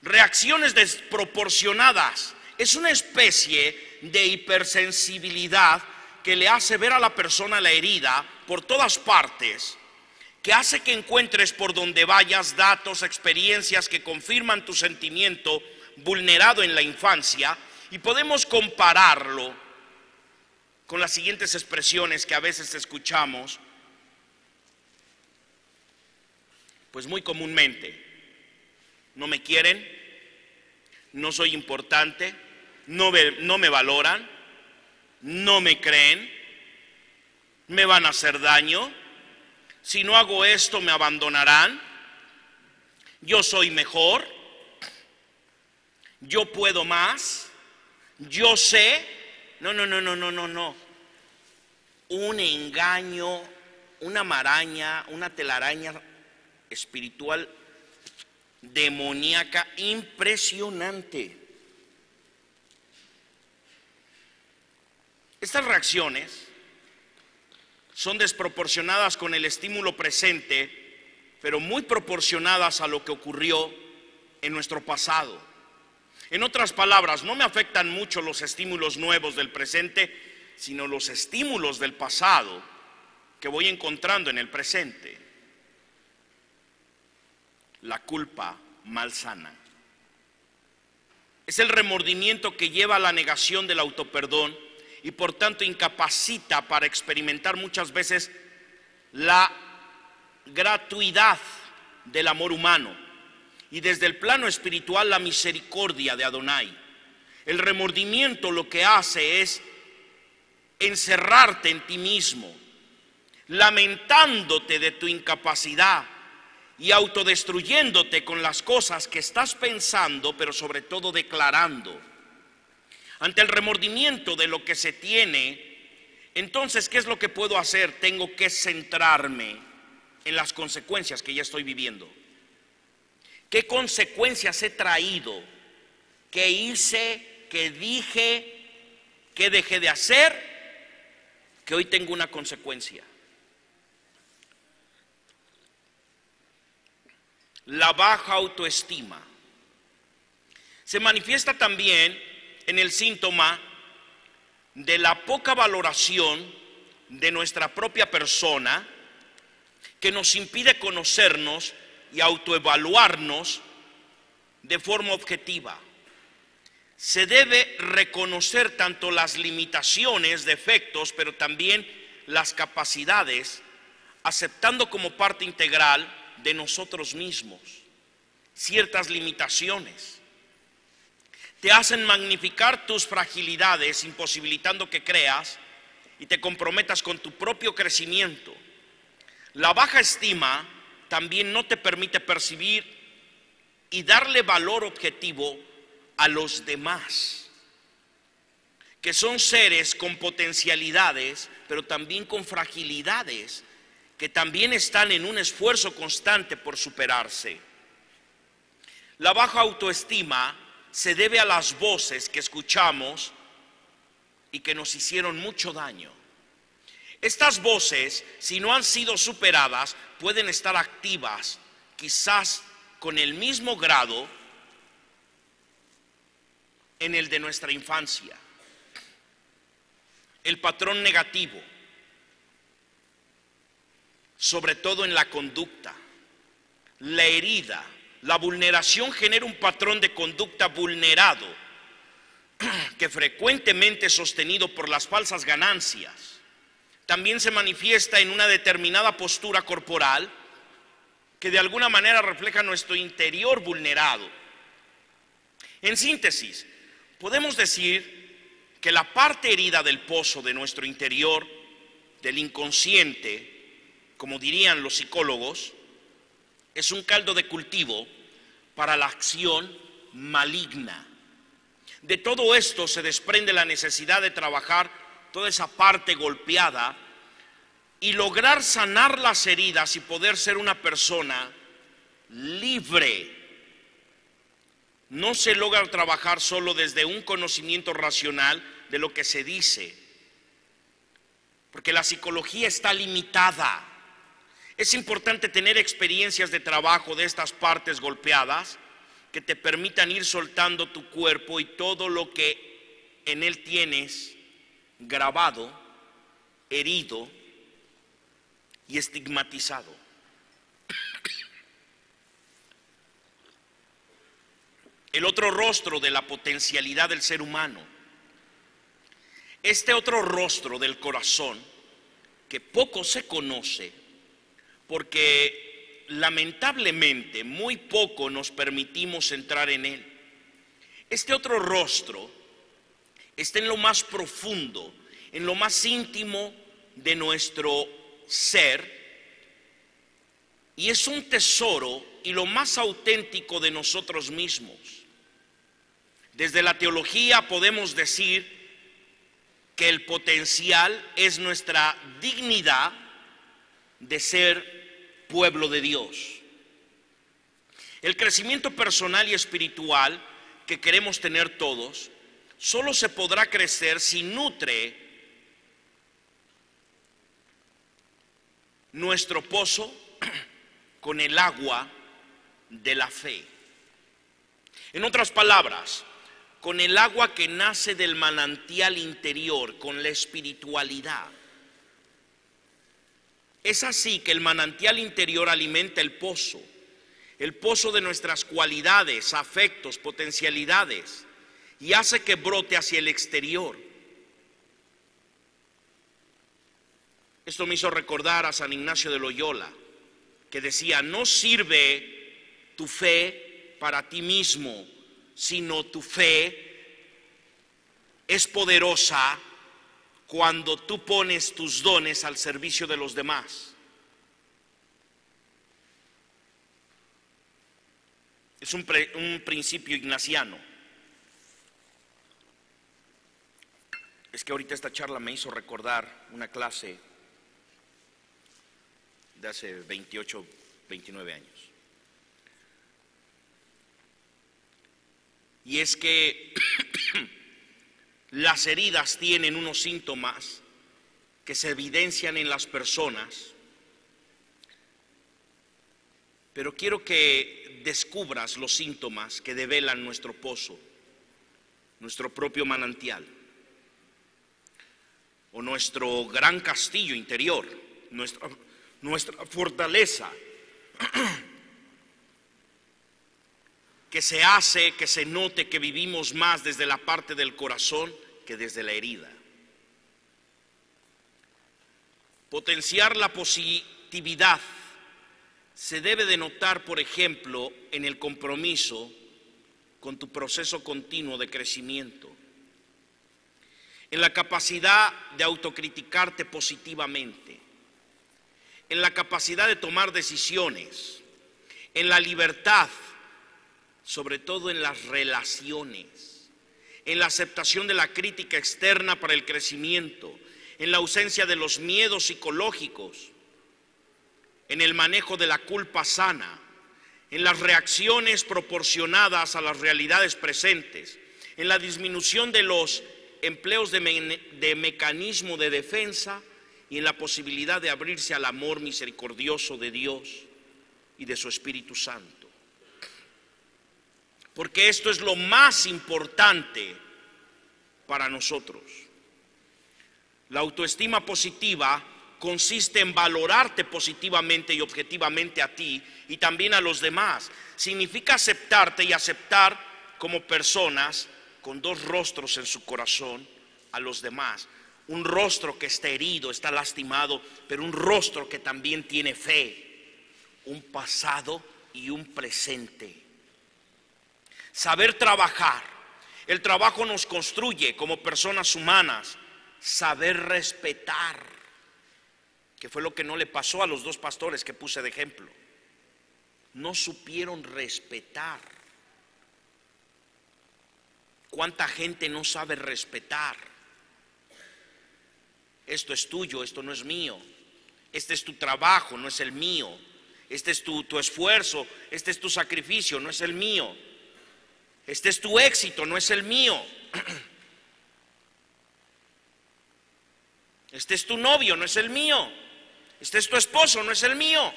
Reacciones desproporcionadas. Es una especie de hipersensibilidad que le hace ver a la persona la herida por todas partes, que hace que encuentres por donde vayas datos, experiencias que confirman tu sentimiento vulnerado en la infancia. Y podemos compararlo con las siguientes expresiones que a veces escuchamos, pues muy comúnmente: no me quieren, no soy importante, no me valoran, no me creen, me van a hacer daño, si no hago esto me abandonarán, yo soy mejor, yo puedo más, yo sé. No. Un engaño, una maraña, una telaraña espiritual demoníaca impresionante. Estas reacciones son desproporcionadas con el estímulo presente, pero muy proporcionadas a lo que ocurrió en nuestro pasado. En otras palabras, no me afectan mucho los estímulos nuevos del presente, sino los estímulos del pasado que voy encontrando en el presente. La culpa malsana es el remordimiento que lleva a la negación del autoperdón y por tanto incapacita para experimentar muchas veces la gratuidad del amor humano y desde el plano espiritual la misericordia de Adonai. El remordimiento lo que hace es encerrarte en ti mismo, lamentándote de tu incapacidad y autodestruyéndote con las cosas que estás pensando, pero sobre todo declarando. Ante el remordimiento de lo que se tiene, entonces, ¿qué es lo que puedo hacer? Tengo que centrarme en las consecuencias que ya estoy viviendo. ¿Qué consecuencias he traído? ¿Qué hice? ¿Qué dije? ¿Qué dejé de hacer? Que hoy tengo una consecuencia. La baja autoestima se manifiesta también en el síntoma de la poca valoración de nuestra propia persona, que nos impide conocernos y autoevaluarnos de forma objetiva. Se debe reconocer tanto las limitaciones, defectos, pero también las capacidades, aceptando como parte integral de nosotros mismos. Ciertas limitaciones te hacen magnificar tus fragilidades, imposibilitando que creas y te comprometas con tu propio crecimiento. La baja estima también no te permite percibir y darle valor objetivo a los demás, que son seres con potencialidades, pero también con fragilidades, que también están en un esfuerzo constante por superarse. La baja autoestima se debe a las voces que escuchamos y que nos hicieron mucho daño. Estas voces, si no han sido superadas, pueden estar activas, quizás con el mismo grado en el de nuestra infancia. El patrón negativo, sobre todo en la conducta, la herida, la vulneración genera un patrón de conducta vulnerado que frecuentemente es sostenido por las falsas ganancias. También se manifiesta en una determinada postura corporal que de alguna manera refleja nuestro interior vulnerado. En síntesis, podemos decir que la parte herida del pozo de nuestro interior, del inconsciente, como dirían los psicólogos, es un caldo de cultivo para la acción maligna. De todo esto se desprende la necesidad de trabajar toda esa parte golpeada y lograr sanar las heridas y poder ser una persona libre. No se logra trabajar solo desde un conocimiento racional de lo que se dice, porque la psicología está limitada. Es importante tener experiencias de trabajo de estas partes golpeadas que te permitan ir soltando tu cuerpo y todo lo que en él tienes grabado, herido y estigmatizado. El otro rostro de la potencialidad del ser humano, este otro rostro del corazón que poco se conoce, porque lamentablemente muy poco nos permitimos entrar en él. Este otro rostro está en lo más profundo, en lo más íntimo de nuestro ser, y es un tesoro y lo más auténtico de nosotros mismos. Desde la teología podemos decir que el potencial es nuestra dignidad de ser pueblo de Dios. El crecimiento personal y espiritual que queremos tener todos solo se podrá crecer si nutre nuestro pozo con el agua de la fe. En otras palabras, con el agua que nace del manantial interior, con la espiritualidad. Es así que el manantial interior alimenta el pozo de nuestras cualidades, afectos, potencialidades, y hace que brote hacia el exterior. Esto me hizo recordar a San Ignacio de Loyola, que decía: no sirve tu fe para ti mismo, sino tu fe es poderosa cuando tú pones tus dones al servicio de los demás. Es un principio ignaciano. Es que ahorita esta charla me hizo recordar una clase de hace 28, 29 años. Y es que las heridas tienen unos síntomas que se evidencian en las personas, pero quiero que descubras los síntomas que develan nuestro pozo, nuestro propio manantial, o nuestro gran castillo interior, nuestra fortaleza, que se hace que se note que vivimos más desde la parte del corazón que desde la herida. Potenciar la positividad se debe de notar, por ejemplo, en el compromiso con tu proceso continuo de crecimiento, en la capacidad de autocriticarte positivamente, en la capacidad de tomar decisiones, en la libertad, sobre todo en las relaciones, en la aceptación de la crítica externa para el crecimiento, en la ausencia de los miedos psicológicos, en el manejo de la culpa sana, en las reacciones proporcionadas a las realidades presentes, en la disminución de los empleos de mecanismo de defensa y en la posibilidad de abrirse al amor misericordioso de Dios y de su Espíritu Santo. Porque esto es lo más importante para nosotros. La autoestima positiva consiste en valorarte positivamente y objetivamente a ti y también a los demás. Significa aceptarte y aceptar como personas con dos rostros en su corazón a los demás. Un rostro que está herido, está lastimado, pero un rostro que también tiene fe, un pasado y un presente. Saber trabajar. El trabajo nos construye como personas humanas. Saber respetar, que fue lo que no le pasó a los dos pastores que puse de ejemplo. No supieron respetar. ¿Cuánta gente no sabe respetar? Esto es tuyo, esto no es mío. Este es tu trabajo, no es el mío. Este es tu esfuerzo, este es tu sacrificio, no es el mío. Este es tu éxito, no es el mío. Este es tu novio, no es el mío. Este es tu esposo, no es el mío.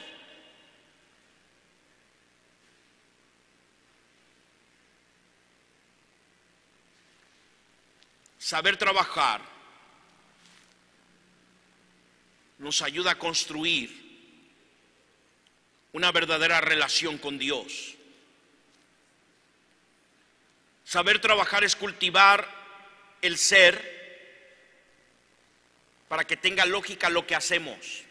Saber trabajar nos ayuda a construir una verdadera relación con Dios. Saber trabajar es cultivar el ser para que tenga lógica lo que hacemos.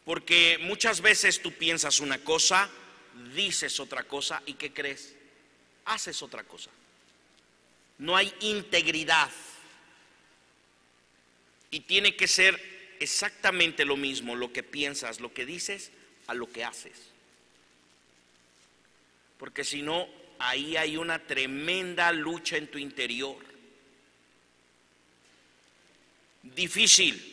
Porque muchas veces tú piensas una cosa, dices otra cosa y ¿qué crees? Haces otra cosa. No hay integridad. Y tiene que ser exactamente lo mismo lo que piensas, lo que dices, a lo que haces. Porque si no, ahí hay una tremenda lucha en tu interior. Difícil.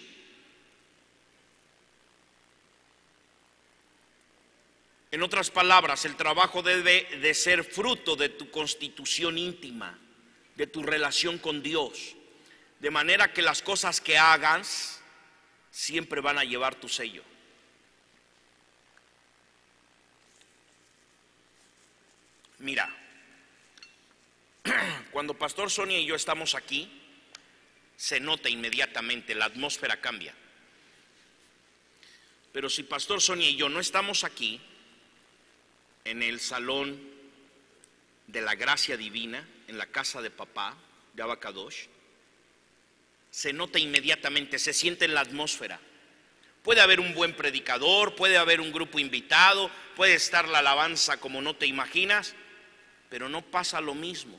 En otras palabras, el trabajo debe de ser fruto de tu constitución íntima, de tu relación con Dios, de manera que las cosas que hagas siempre van a llevar tu sello. Mira, cuando Pastor Sonia y yo estamos aquí, se nota inmediatamente, la atmósfera cambia. Pero si Pastor Sonia y yo no estamos aquí, en el salón de la gracia divina, en la casa de papá, de Abacadosh, se nota inmediatamente, se siente en la atmósfera, Puede haber un buen predicador, puede haber un grupo invitado, puede estar la alabanza como no te imaginas, pero no pasa lo mismo.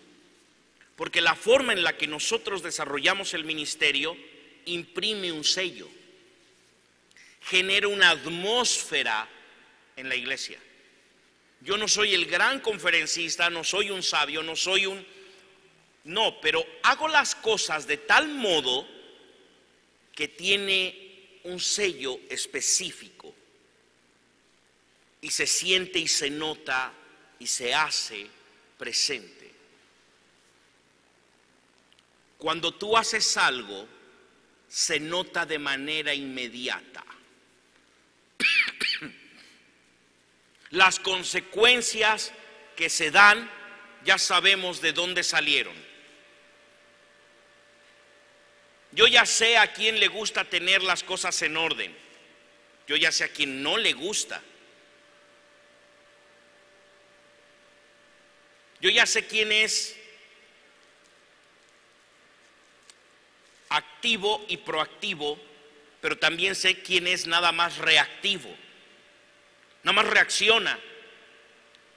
Porque la forma en la que nosotros desarrollamos el ministerio imprime un sello, genera una atmósfera en la iglesia. Yo no soy el gran conferencista, no soy un sabio, no, pero hago las cosas de tal modo que tiene un sello específico y se siente y se nota y se hace presente. Cuando tú haces algo, se nota de manera inmediata. Las consecuencias que se dan, ya sabemos de dónde salieron. Yo ya sé a quién le gusta tener las cosas en orden. Yo ya sé a quién no le gusta. Yo ya sé quién es activo y proactivo, pero también sé quién es nada más reactivo. Nada más reacciona,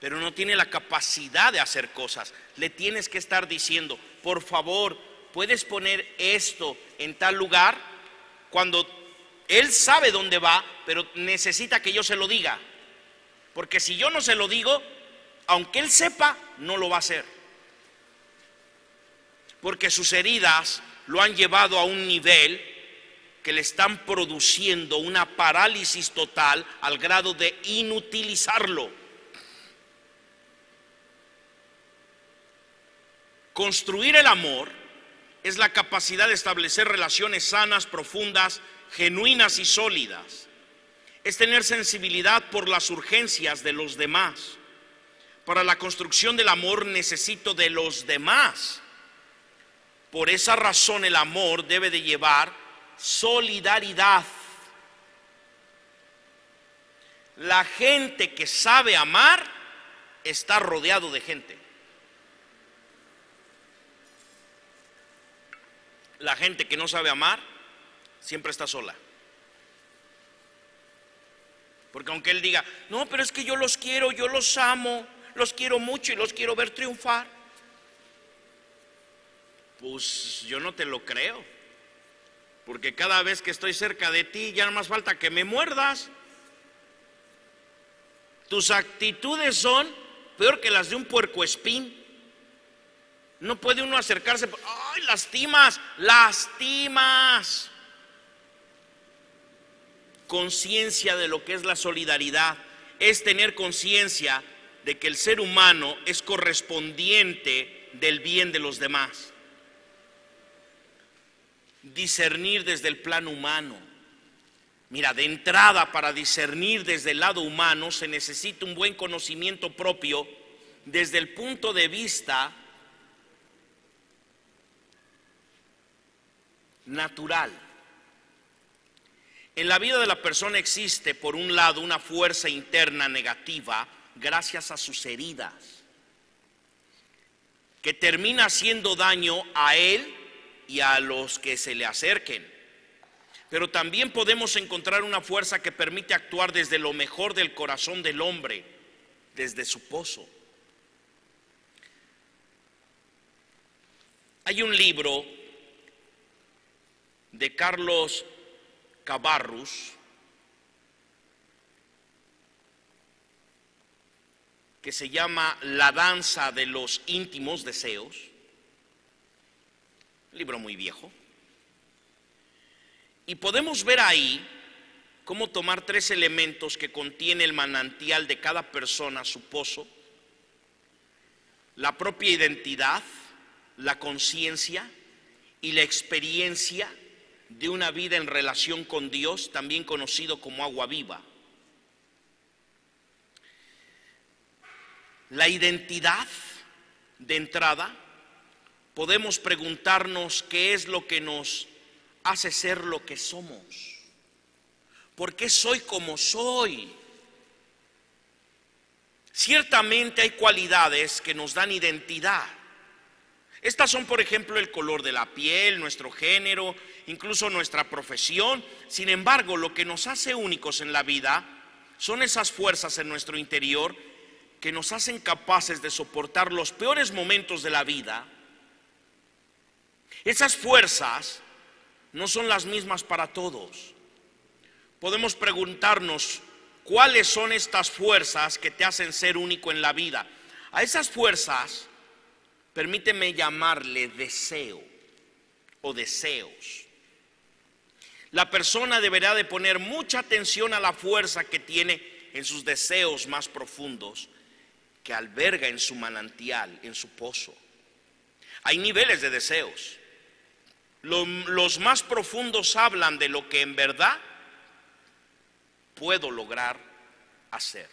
pero no tiene la capacidad de hacer cosas. Le tienes que estar diciendo, por favor, ¿puedes poner esto en tal lugar? Cuando él sabe dónde va, pero necesita que yo se lo diga. Porque si yo no se lo digo, aunque él sepa, no lo va a hacer. Porque sus heridas lo han llevado a un nivel que le están produciendo una parálisis total al grado de inutilizarlo. Construir el amor es la capacidad de establecer relaciones sanas, profundas, genuinas y sólidas. Es tener sensibilidad por las urgencias de los demás. Para la construcción del amor necesito de los demás. Por esa razón el amor debe de llevar solidaridad. La gente que sabe amar está rodeado de gente. La gente que no sabe amar siempre está sola. Porque aunque él diga, no, pero es que yo los quiero, yo los amo, los quiero mucho y los quiero ver triunfar, pues yo no te lo creo. Porque cada vez que estoy cerca de ti, ya no más falta que me muerdas. Tus actitudes son peor que las de un puercoespín. No puede uno acercarse. ¡Ay, lastimas! ¡Lastimas! Conciencia de lo que es la solidaridad es tener conciencia de que el ser humano es correspondiente del bien de los demás. Discernir desde el plano humano. Mira, de entrada, para discernir desde el lado humano se necesita un buen conocimiento propio desde el punto de vista natural. En la vida de la persona existe, por un lado, una fuerza interna negativa gracias a sus heridas, que termina haciendo daño a él y a los que se le acerquen. Pero también podemos encontrar una fuerza que permite actuar desde lo mejor del corazón del hombre, desde su pozo. Hay un libro de Carlos Cabarrus que se llama La danza de los íntimos deseos. Un libro muy viejo. Y podemos ver ahí cómo tomar tres elementos que contiene el manantial de cada persona, su pozo: la propia identidad, la conciencia y la experiencia de una vida en relación con Dios, también conocido como agua viva. La identidad, de entrada, podemos preguntarnos qué es lo que nos hace ser lo que somos. ¿Por qué soy como soy? Ciertamente hay cualidades que nos dan identidad. Estas son, por ejemplo, el color de la piel, nuestro género, incluso nuestra profesión. Sin embargo, lo que nos hace únicos en la vida son esas fuerzas en nuestro interior que nos hacen capaces de soportar los peores momentos de la vida. Esas fuerzas no son las mismas para todos. Podemos preguntarnos, ¿cuáles son estas fuerzas que te hacen ser único en la vida? A esas fuerzas, permíteme llamarle deseo o deseos. La persona deberá de poner mucha atención a la fuerza que tiene en sus deseos más profundos, que alberga en su manantial, en su pozo. Hay niveles de deseos. Los más profundos hablan de lo que en verdad puedo lograr hacer.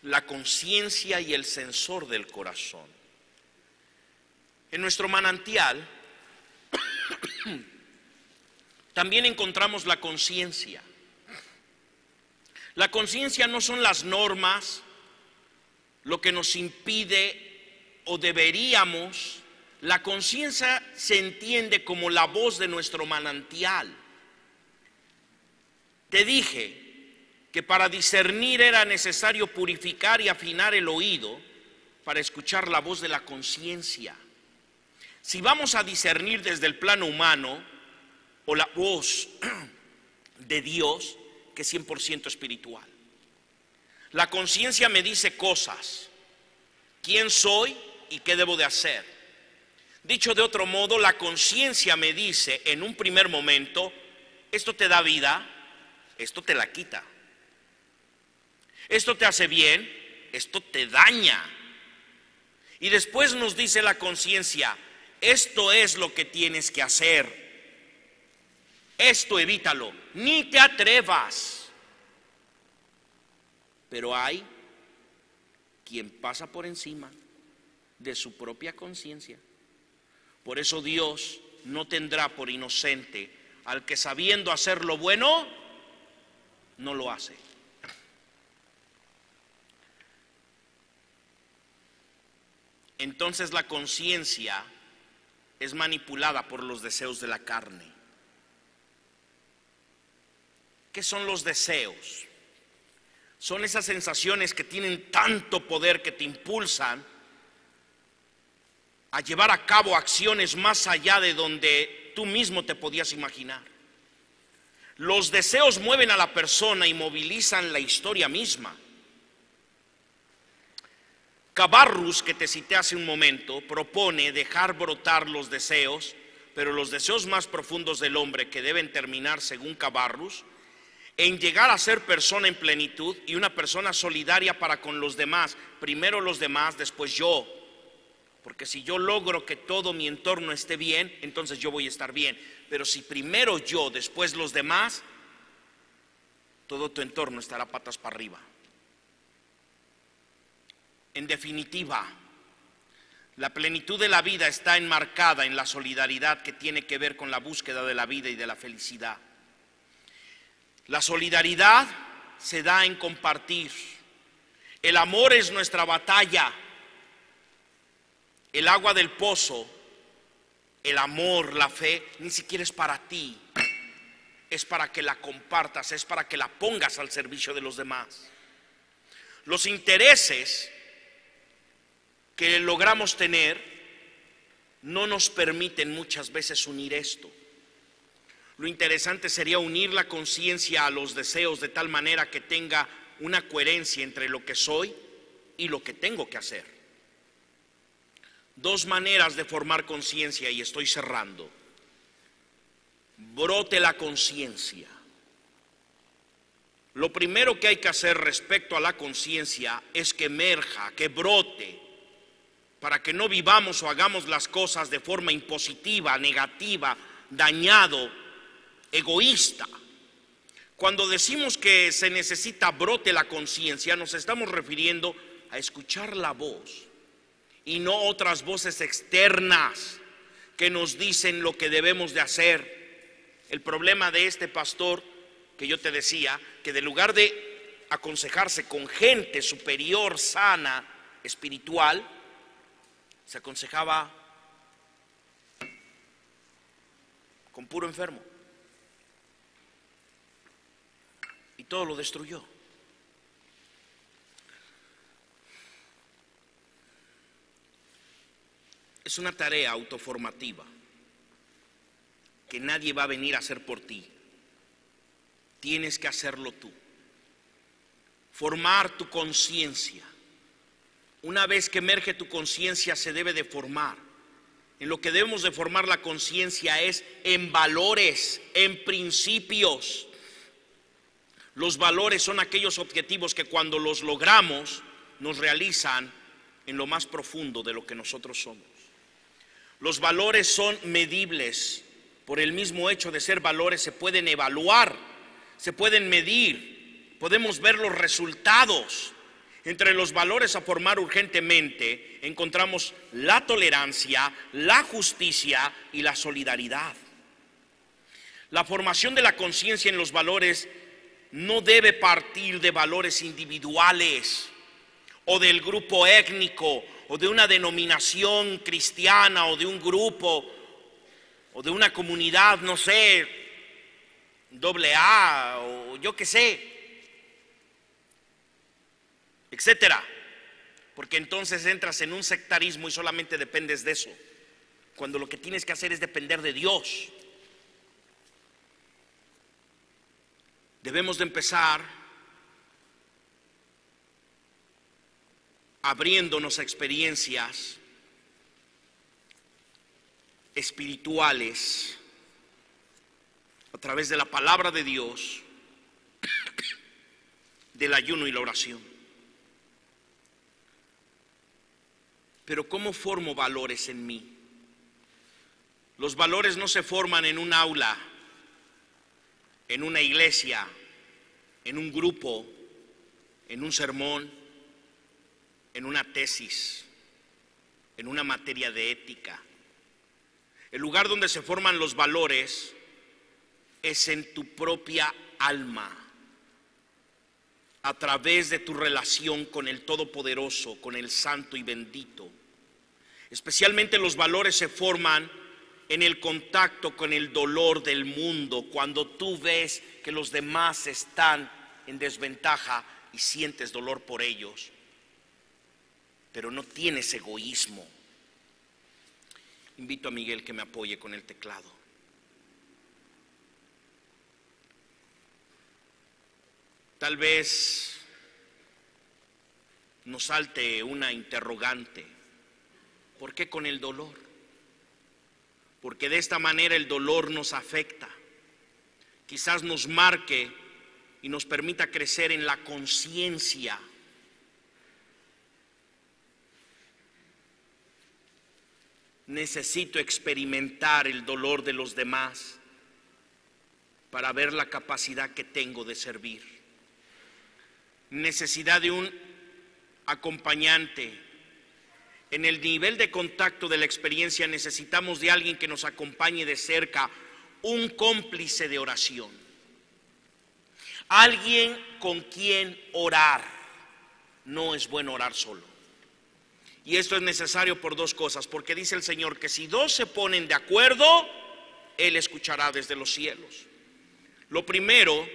La conciencia y el sensor del corazón. En nuestro manantial también encontramos la conciencia. La conciencia no son las normas, lo que nos impide o deberíamos. La conciencia se entiende como la voz de nuestro manantial. Te dije que para discernir era necesario purificar y afinar el oído para escuchar la voz de la conciencia. Si vamos a discernir desde el plano humano o la voz de Dios, que es 100% espiritual, la conciencia me dice cosas, quién soy y qué debo de hacer. Dicho de otro modo, la conciencia me dice en un primer momento, esto te da vida, esto te la quita. Esto te hace bien, esto te daña. Y después nos dice la conciencia, esto es lo que tienes que hacer. Esto evítalo, ni te atrevas. Pero hay quien pasa por encima de su propia conciencia. Por eso Dios no tendrá por inocente al que sabiendo hacer lo bueno, no lo hace. Entonces la conciencia es manipulada por los deseos de la carne. ¿Qué son los deseos? Son esas sensaciones que tienen tanto poder que te impulsan a llevar a cabo acciones más allá de donde tú mismo te podías imaginar. Los deseos mueven a la persona y movilizan la historia misma. Cabarrus, que te cité hace un momento, propone dejar brotar los deseos, pero los deseos más profundos del hombre que deben terminar, según Cabarrus, en llegar a ser persona en plenitud y una persona solidaria para con los demás. Primero los demás, después yo. Porque si yo logro que todo mi entorno esté bien, entonces yo voy a estar bien. Pero si primero yo, después los demás, todo tu entorno estará patas para arriba. En definitiva, la plenitud de la vida está enmarcada en la solidaridad que tiene que ver con la búsqueda de la vida y de la felicidad. La solidaridad se da en compartir. El amor es nuestra batalla. El agua del pozo, el amor, la fe, ni siquiera es para ti. Es para que la compartas, es para que la pongas al servicio de los demás. Los intereses que logramos tener no nos permiten muchas veces unir esto. Lo interesante sería unir la conciencia a los deseos de tal manera que tenga una coherencia entre lo que soy y lo que tengo que hacer. Dos maneras de formar conciencia, y estoy cerrando. Brote la conciencia. Lo primero que hay que hacer respecto a la conciencia es que emerja, que brote, para que no vivamos o hagamos las cosas de forma impositiva, negativa, dañado, egoísta. Cuando decimos que se necesita brote la conciencia, nos estamos refiriendo a escuchar la voz y no otras voces externas que nos dicen lo que debemos de hacer. El problema de este pastor que yo te decía, que de lugar de aconsejarse con gente superior, sana, espiritual, se aconsejaba con puro enfermo. Y todo lo destruyó. Es una tarea autoformativa que nadie va a venir a hacer por ti. Tienes que hacerlo tú. Formar tu conciencia. Una vez que emerge tu conciencia, se debe de formar. En lo que debemos de formar la conciencia es en valores, en principios. Los valores son aquellos objetivos que cuando los logramos nos realizan en lo más profundo de lo que nosotros somos. Los valores son medibles. Por el mismo hecho de ser valores se pueden evaluar, se pueden medir, podemos ver los resultados. Entre los valores a formar urgentemente encontramos la tolerancia, la justicia y la solidaridad. La formación de la conciencia en los valores no debe partir de valores individuales o del grupo étnico o de una denominación cristiana o de un grupo o de una comunidad, no sé, AA o yo qué sé, etcétera, porque entonces entras en un sectarismo y solamente dependes de eso, cuando lo que tienes que hacer es depender de Dios. Debemos de empezar abriéndonos a experiencias espirituales a través de la palabra de Dios, del ayuno y la oración. Pero ¿cómo formo valores en mí? Los valores no se forman en un aula, en una iglesia, en un grupo, en un sermón, en una tesis, en una materia de ética. El lugar donde se forman los valores es en tu propia alma, a través de tu relación con el Todopoderoso, con el Santo y Bendito. Especialmente los valores se forman en el contacto con el dolor del mundo, cuando tú ves que los demás están en desventaja y sientes dolor por ellos, pero no tienes egoísmo. Invito a Miguel que me apoye con el teclado. Tal vez nos salte una interrogante: ¿por qué con el dolor? Porque de esta manera el dolor nos afecta, quizás nos marque y nos permita crecer en la conciencia. Necesito experimentar el dolor de los demás para ver la capacidad que tengo de servir. Necesidad de un acompañante. En el nivel de contacto de la experiencia necesitamos de alguien que nos acompañe de cerca, un cómplice de oración, alguien con quien orar. No es bueno orar solo. Y esto es necesario por dos cosas, porque dice el Señor que si dos se ponen de acuerdo, Él escuchará desde los cielos. Lo primero,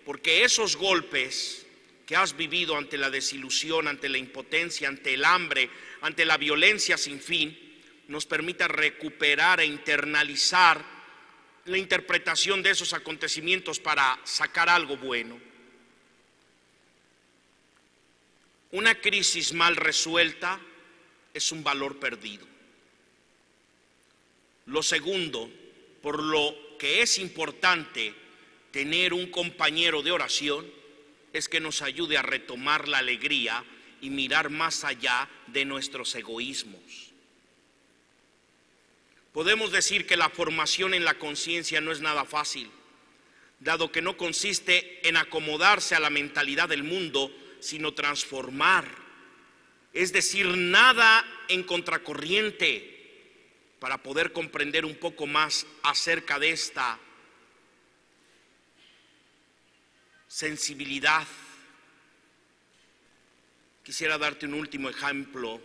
porque esos golpes que has vivido ante la desilusión, ante la impotencia, ante el hambre, ante la violencia sin fin, nos permita recuperar e internalizar la interpretación de esos acontecimientos para sacar algo bueno. Una crisis mal resuelta es un valor perdido. Lo segundo, por lo que es importante tener un compañero de oración, es que nos ayude a retomar la alegría y mirar más allá de nuestros egoísmos. Podemos decir que la formación en la conciencia no es nada fácil, dado que no consiste en acomodarse a la mentalidad del mundo, sino transformar, es decir, nada en contracorriente, para poder comprender un poco más acerca de esta sensibilidad. Quisiera darte un último ejemplo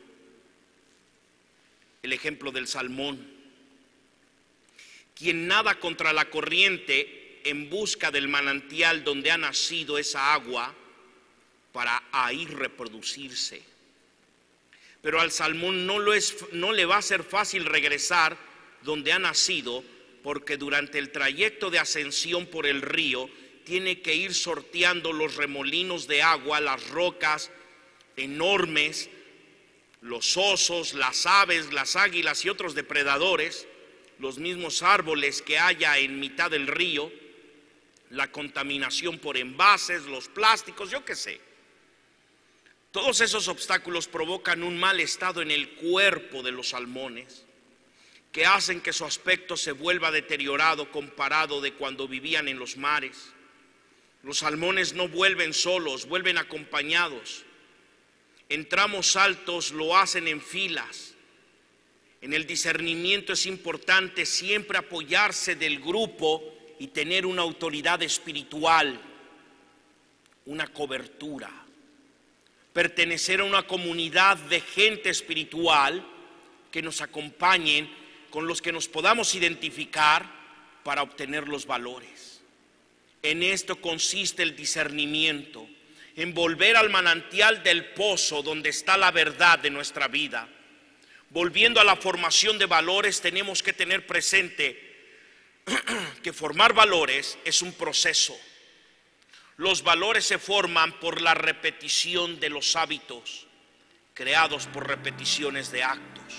el ejemplo del salmón, quien nada contra la corriente en busca del manantial donde ha nacido esa agua para ahí reproducirse. Pero al salmón no le va a ser fácil regresar donde ha nacido, porque durante el trayecto de ascensión por el río tiene que ir sorteando los remolinos de agua, las rocas enormes, los osos, las aves, las águilas y otros depredadores, los mismos árboles que haya en mitad del río, la contaminación por envases, los plásticos, yo qué sé. Todos esos obstáculos provocan un mal estado en el cuerpo de los salmones, que hacen que su aspecto se vuelva deteriorado comparado de cuando vivían en los mares. Los salmones no vuelven solos, vuelven acompañados. En tramos altos lo hacen en filas. En el discernimiento es importante siempre apoyarse del grupo y tener una autoridad espiritual, una cobertura. Pertenecer a una comunidad de gente espiritual que nos acompañen, con los que nos podamos identificar para obtener los valores. En esto consiste el discernimiento, en volver al manantial del pozo donde está la verdad de nuestra vida. Volviendo a la formación de valores, tenemos que tener presente que formar valores es un proceso. Los valores se forman por la repetición de los hábitos, creados por repeticiones de actos,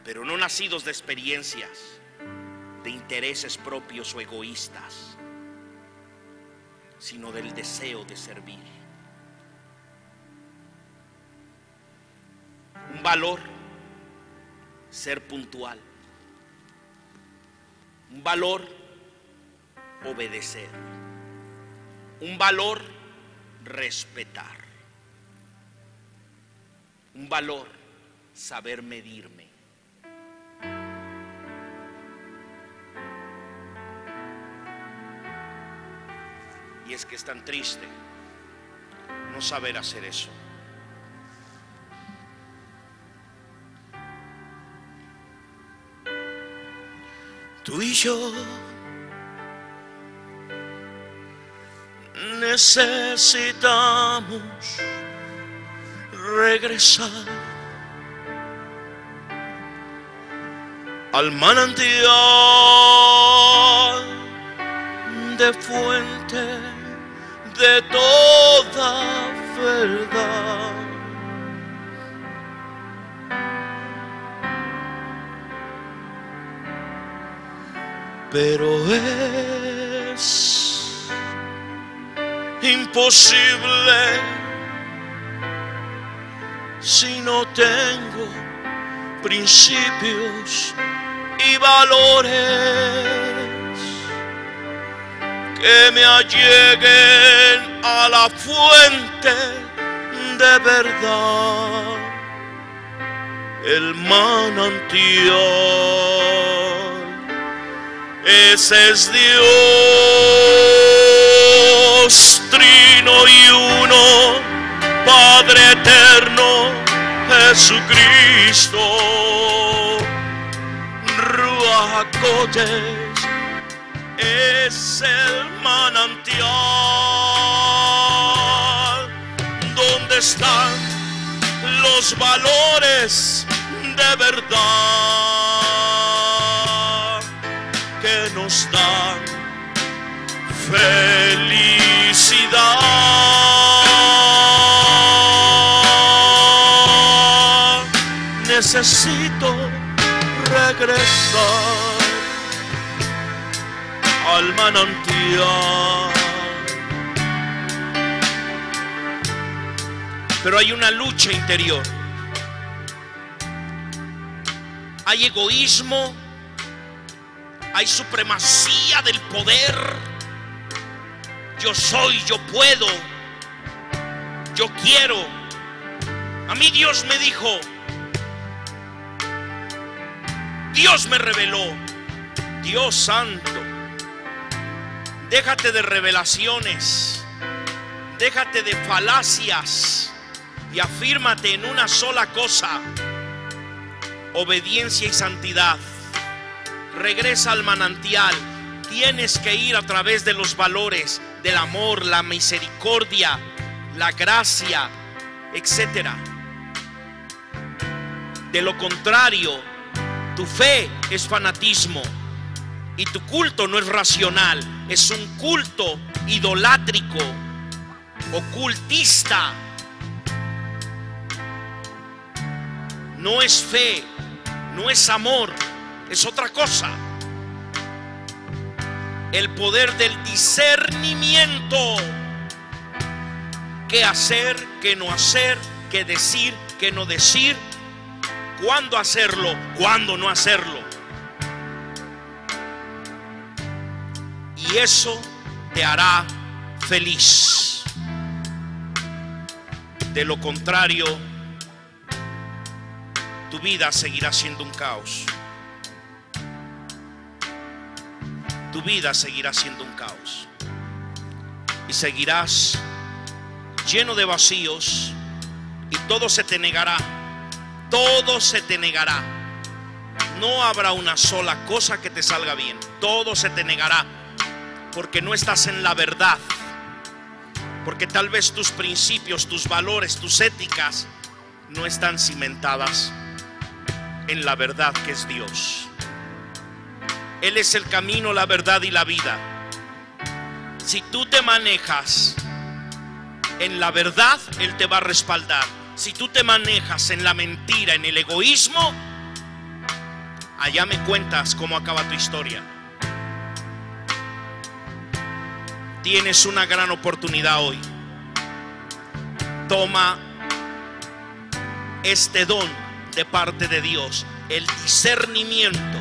pero no nacidos de experiencias, de intereses propios o egoístas, sino del deseo de servir. Un valor, ser puntual. Un valor, obedecer. Un valor, respetar. Un valor, saber medirme. Y es que es tan triste no saber hacer eso. Tú y yo necesitamos regresar al manantial de fuente de toda verdad. Pero es imposible si no tengo principios y valores que me alleguen a la fuente de verdad, el manantial. Ese es Dios, trino y uno, Padre eterno, Jesucristo. Ruach HaKodesh es el manantial donde están los valores de verdad que nos dan felicidad. Necesito regresar al manantial. Pero hay una lucha interior. Hay egoísmo, hay supremacía del poder. Yo soy, yo puedo, yo quiero. A mí Dios me dijo, Dios me reveló. Dios santo, déjate de revelaciones, déjate de falacias y afírmate en una sola cosa: obediencia y santidad. Regresa al manantial. Tienes que ir a través de los valores del amor, la misericordia, la gracia, etcétera. De lo contrario, tu fe es fanatismo y tu culto no es racional, es un culto idolátrico, ocultista. No es fe, no es amor, es otra cosa. El poder del discernimiento. Qué hacer, qué no hacer, qué decir, qué no decir, cuándo hacerlo, cuándo no hacerlo. Y eso te hará feliz. De lo contrario, tu vida seguirá siendo un caos. Tu vida seguirá siendo un caos. Y seguirás lleno de vacíos. Y todo se te negará. Todo se te negará. No habrá una sola cosa que te salga bien. Todo se te negará. Porque no estás en la verdad. Porque tal vez tus principios, tus valores, tus éticas no están cimentadas en la verdad que es Dios. Él es el camino, la verdad y la vida. Si tú te manejas en la verdad, Él te va a respaldar. Si tú te manejas en la mentira, en el egoísmo, allá me cuentas cómo acaba tu historia. Tienes una gran oportunidad hoy. Toma este don de parte de Dios, el discernimiento.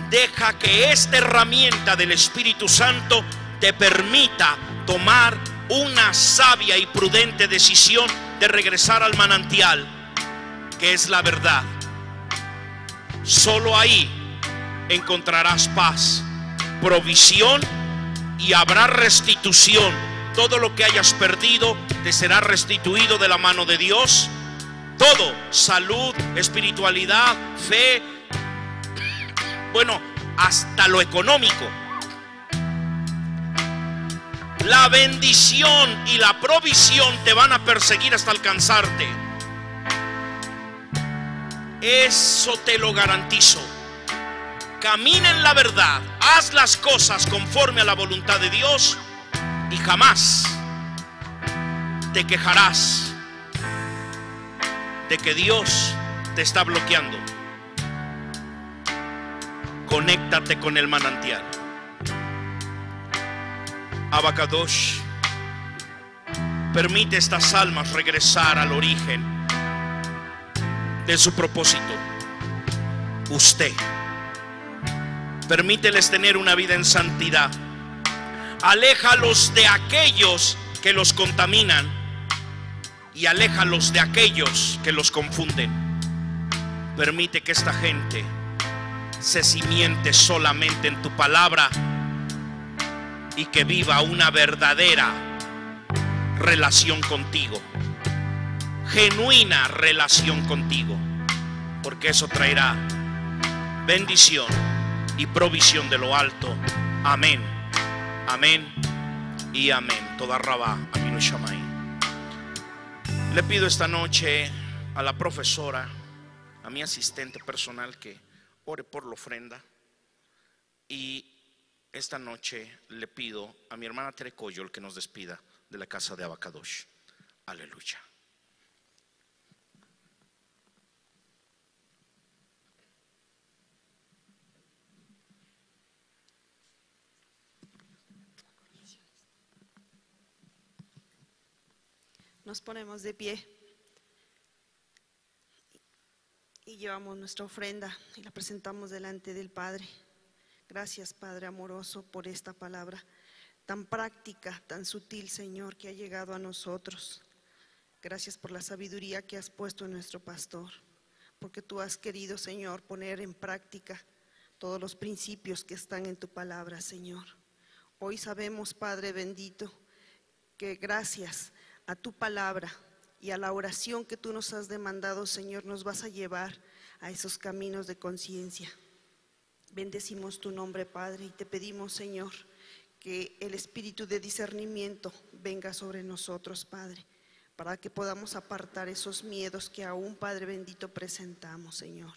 Deja que esta herramienta del Espíritu Santo te permita tomar una sabia y prudente decisión de regresar al manantial, que es la verdad. Solo ahí encontrarás paz, provisión y habrá restitución. Todo lo que hayas perdido te será restituido de la mano de Dios. Todo, salud, espiritualidad, fe, bueno, hasta lo económico. La bendición y la provisión te van a perseguir hasta alcanzarte. Eso te lo garantizo. Camina en la verdad, haz las cosas conforme a la voluntad de Dios y jamás te quejarás de que Dios te está bloqueando. Conéctate con el manantial. Abacadosh, permite a estas almas regresar al origen de su propósito. Usted, permíteles tener una vida en santidad. Aléjalos de aquellos que los contaminan y aléjalos de aquellos que los confunden. Permite que esta gente se cimiente solamente en tu palabra y que viva una verdadera relación contigo, genuina relación contigo, porque eso traerá bendición y provisión de lo alto. Amén, amén y amén. Toda rabá, aminu shamay. Le pido esta noche a la profesora, a mi asistente personal, que ore por la ofrenda. Y esta noche le pido a mi hermana Tere Coyol que nos despida de la casa de Abacadosh. Aleluya. Nos ponemos de pie y llevamos nuestra ofrenda y la presentamos delante del Padre. Gracias, Padre amoroso, por esta palabra tan práctica, tan sutil, Señor, que ha llegado a nosotros. Gracias por la sabiduría que has puesto en nuestro pastor, porque tú has querido, Señor, poner en práctica todos los principios que están en tu palabra, Señor. Hoy sabemos, Padre bendito, que gracias a tu palabra y a la oración que tú nos has demandado, Señor, nos vas a llevar a esos caminos de conciencia. Bendecimos tu nombre, Padre, y te pedimos, Señor, que el espíritu de discernimiento venga sobre nosotros, Padre, para que podamos apartar esos miedos que aún, Padre bendito, presentamos, Señor.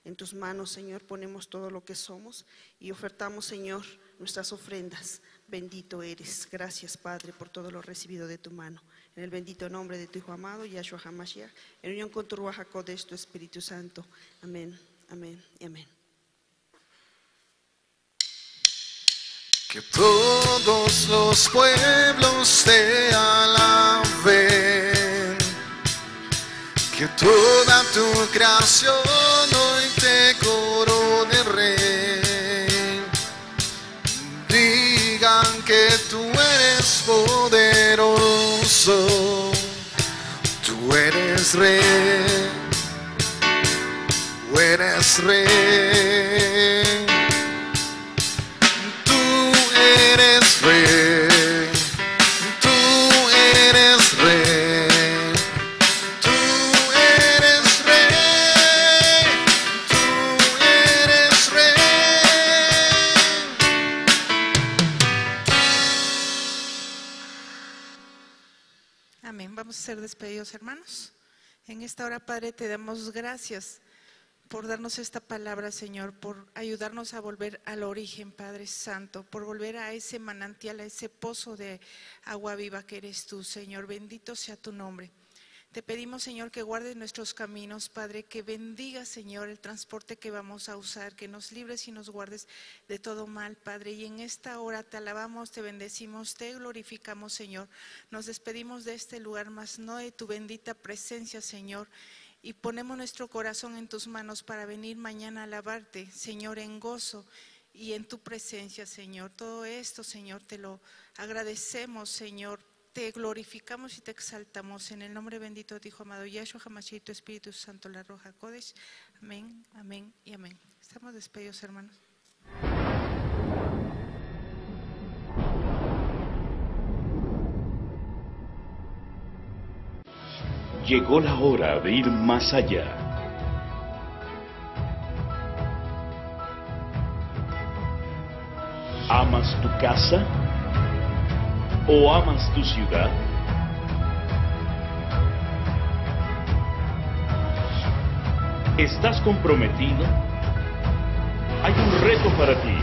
En tus manos, Señor, ponemos todo lo que somos y ofertamos, Señor, nuestras ofrendas. Bendito eres. Gracias, Padre, por todo lo recibido de tu mano. En el bendito nombre de tu Hijo amado, Yahshua HaMashiach, en unión con tu Ruach HaKodesh, tu Espíritu Santo. Amén, amén y amén. Que todos los pueblos te alaben, que toda tu creación hoy te corone, Rey. Digan que tú eres poderoso, tú eres Rey, tú eres Rey. Eres Rey, tú eres Rey, tú eres Rey, tú eres Rey. Amén. Vamos a ser despedidos, hermanos. En esta hora, Padre, te damos gracias por darnos esta palabra, Señor, por ayudarnos a volver al origen, Padre Santo, por volver a ese manantial, a ese pozo de agua viva que eres tú, Señor. Bendito sea tu nombre. Te pedimos, Señor, que guardes nuestros caminos, Padre, que bendiga, Señor, el transporte que vamos a usar, que nos libres y nos guardes de todo mal, Padre. Y en esta hora te alabamos, te bendecimos, te glorificamos, Señor. Nos despedimos de este lugar, mas no de tu bendita presencia, Señor. Y ponemos nuestro corazón en tus manos para venir mañana a alabarte, Señor, en gozo y en tu presencia, Señor. Todo esto, Señor, te lo agradecemos, Señor. Te glorificamos y te exaltamos en el nombre bendito de tu Hijo amado, Yahshua HaMashiach, tu Espíritu Santo, la Ruach HaKodesh. Amén, amén y amén. Estamos despedidos, hermanos. Llegó la hora de ir más allá. ¿Amas tu casa o amas tu ciudad? ¿Estás comprometido? Hay un reto para ti.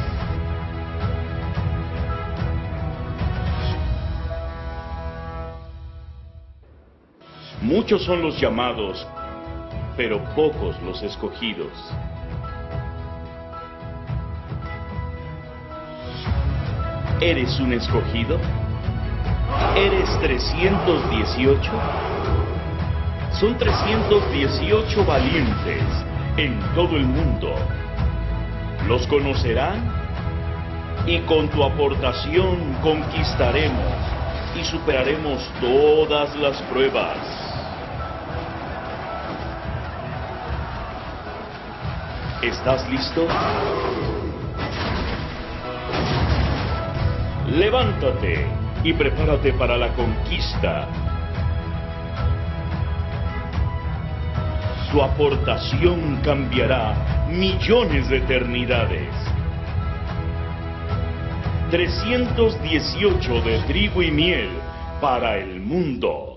Muchos son los llamados, pero pocos los escogidos. ¿Eres un escogido? ¿Eres 318? Son 318 valientes en todo el mundo. Los conocerán y con tu aportación conquistaremos y superaremos todas las pruebas. ¿Estás listo? Levántate y prepárate para la conquista. Tu aportación cambiará millones de eternidades. 318 de trigo y miel para el mundo.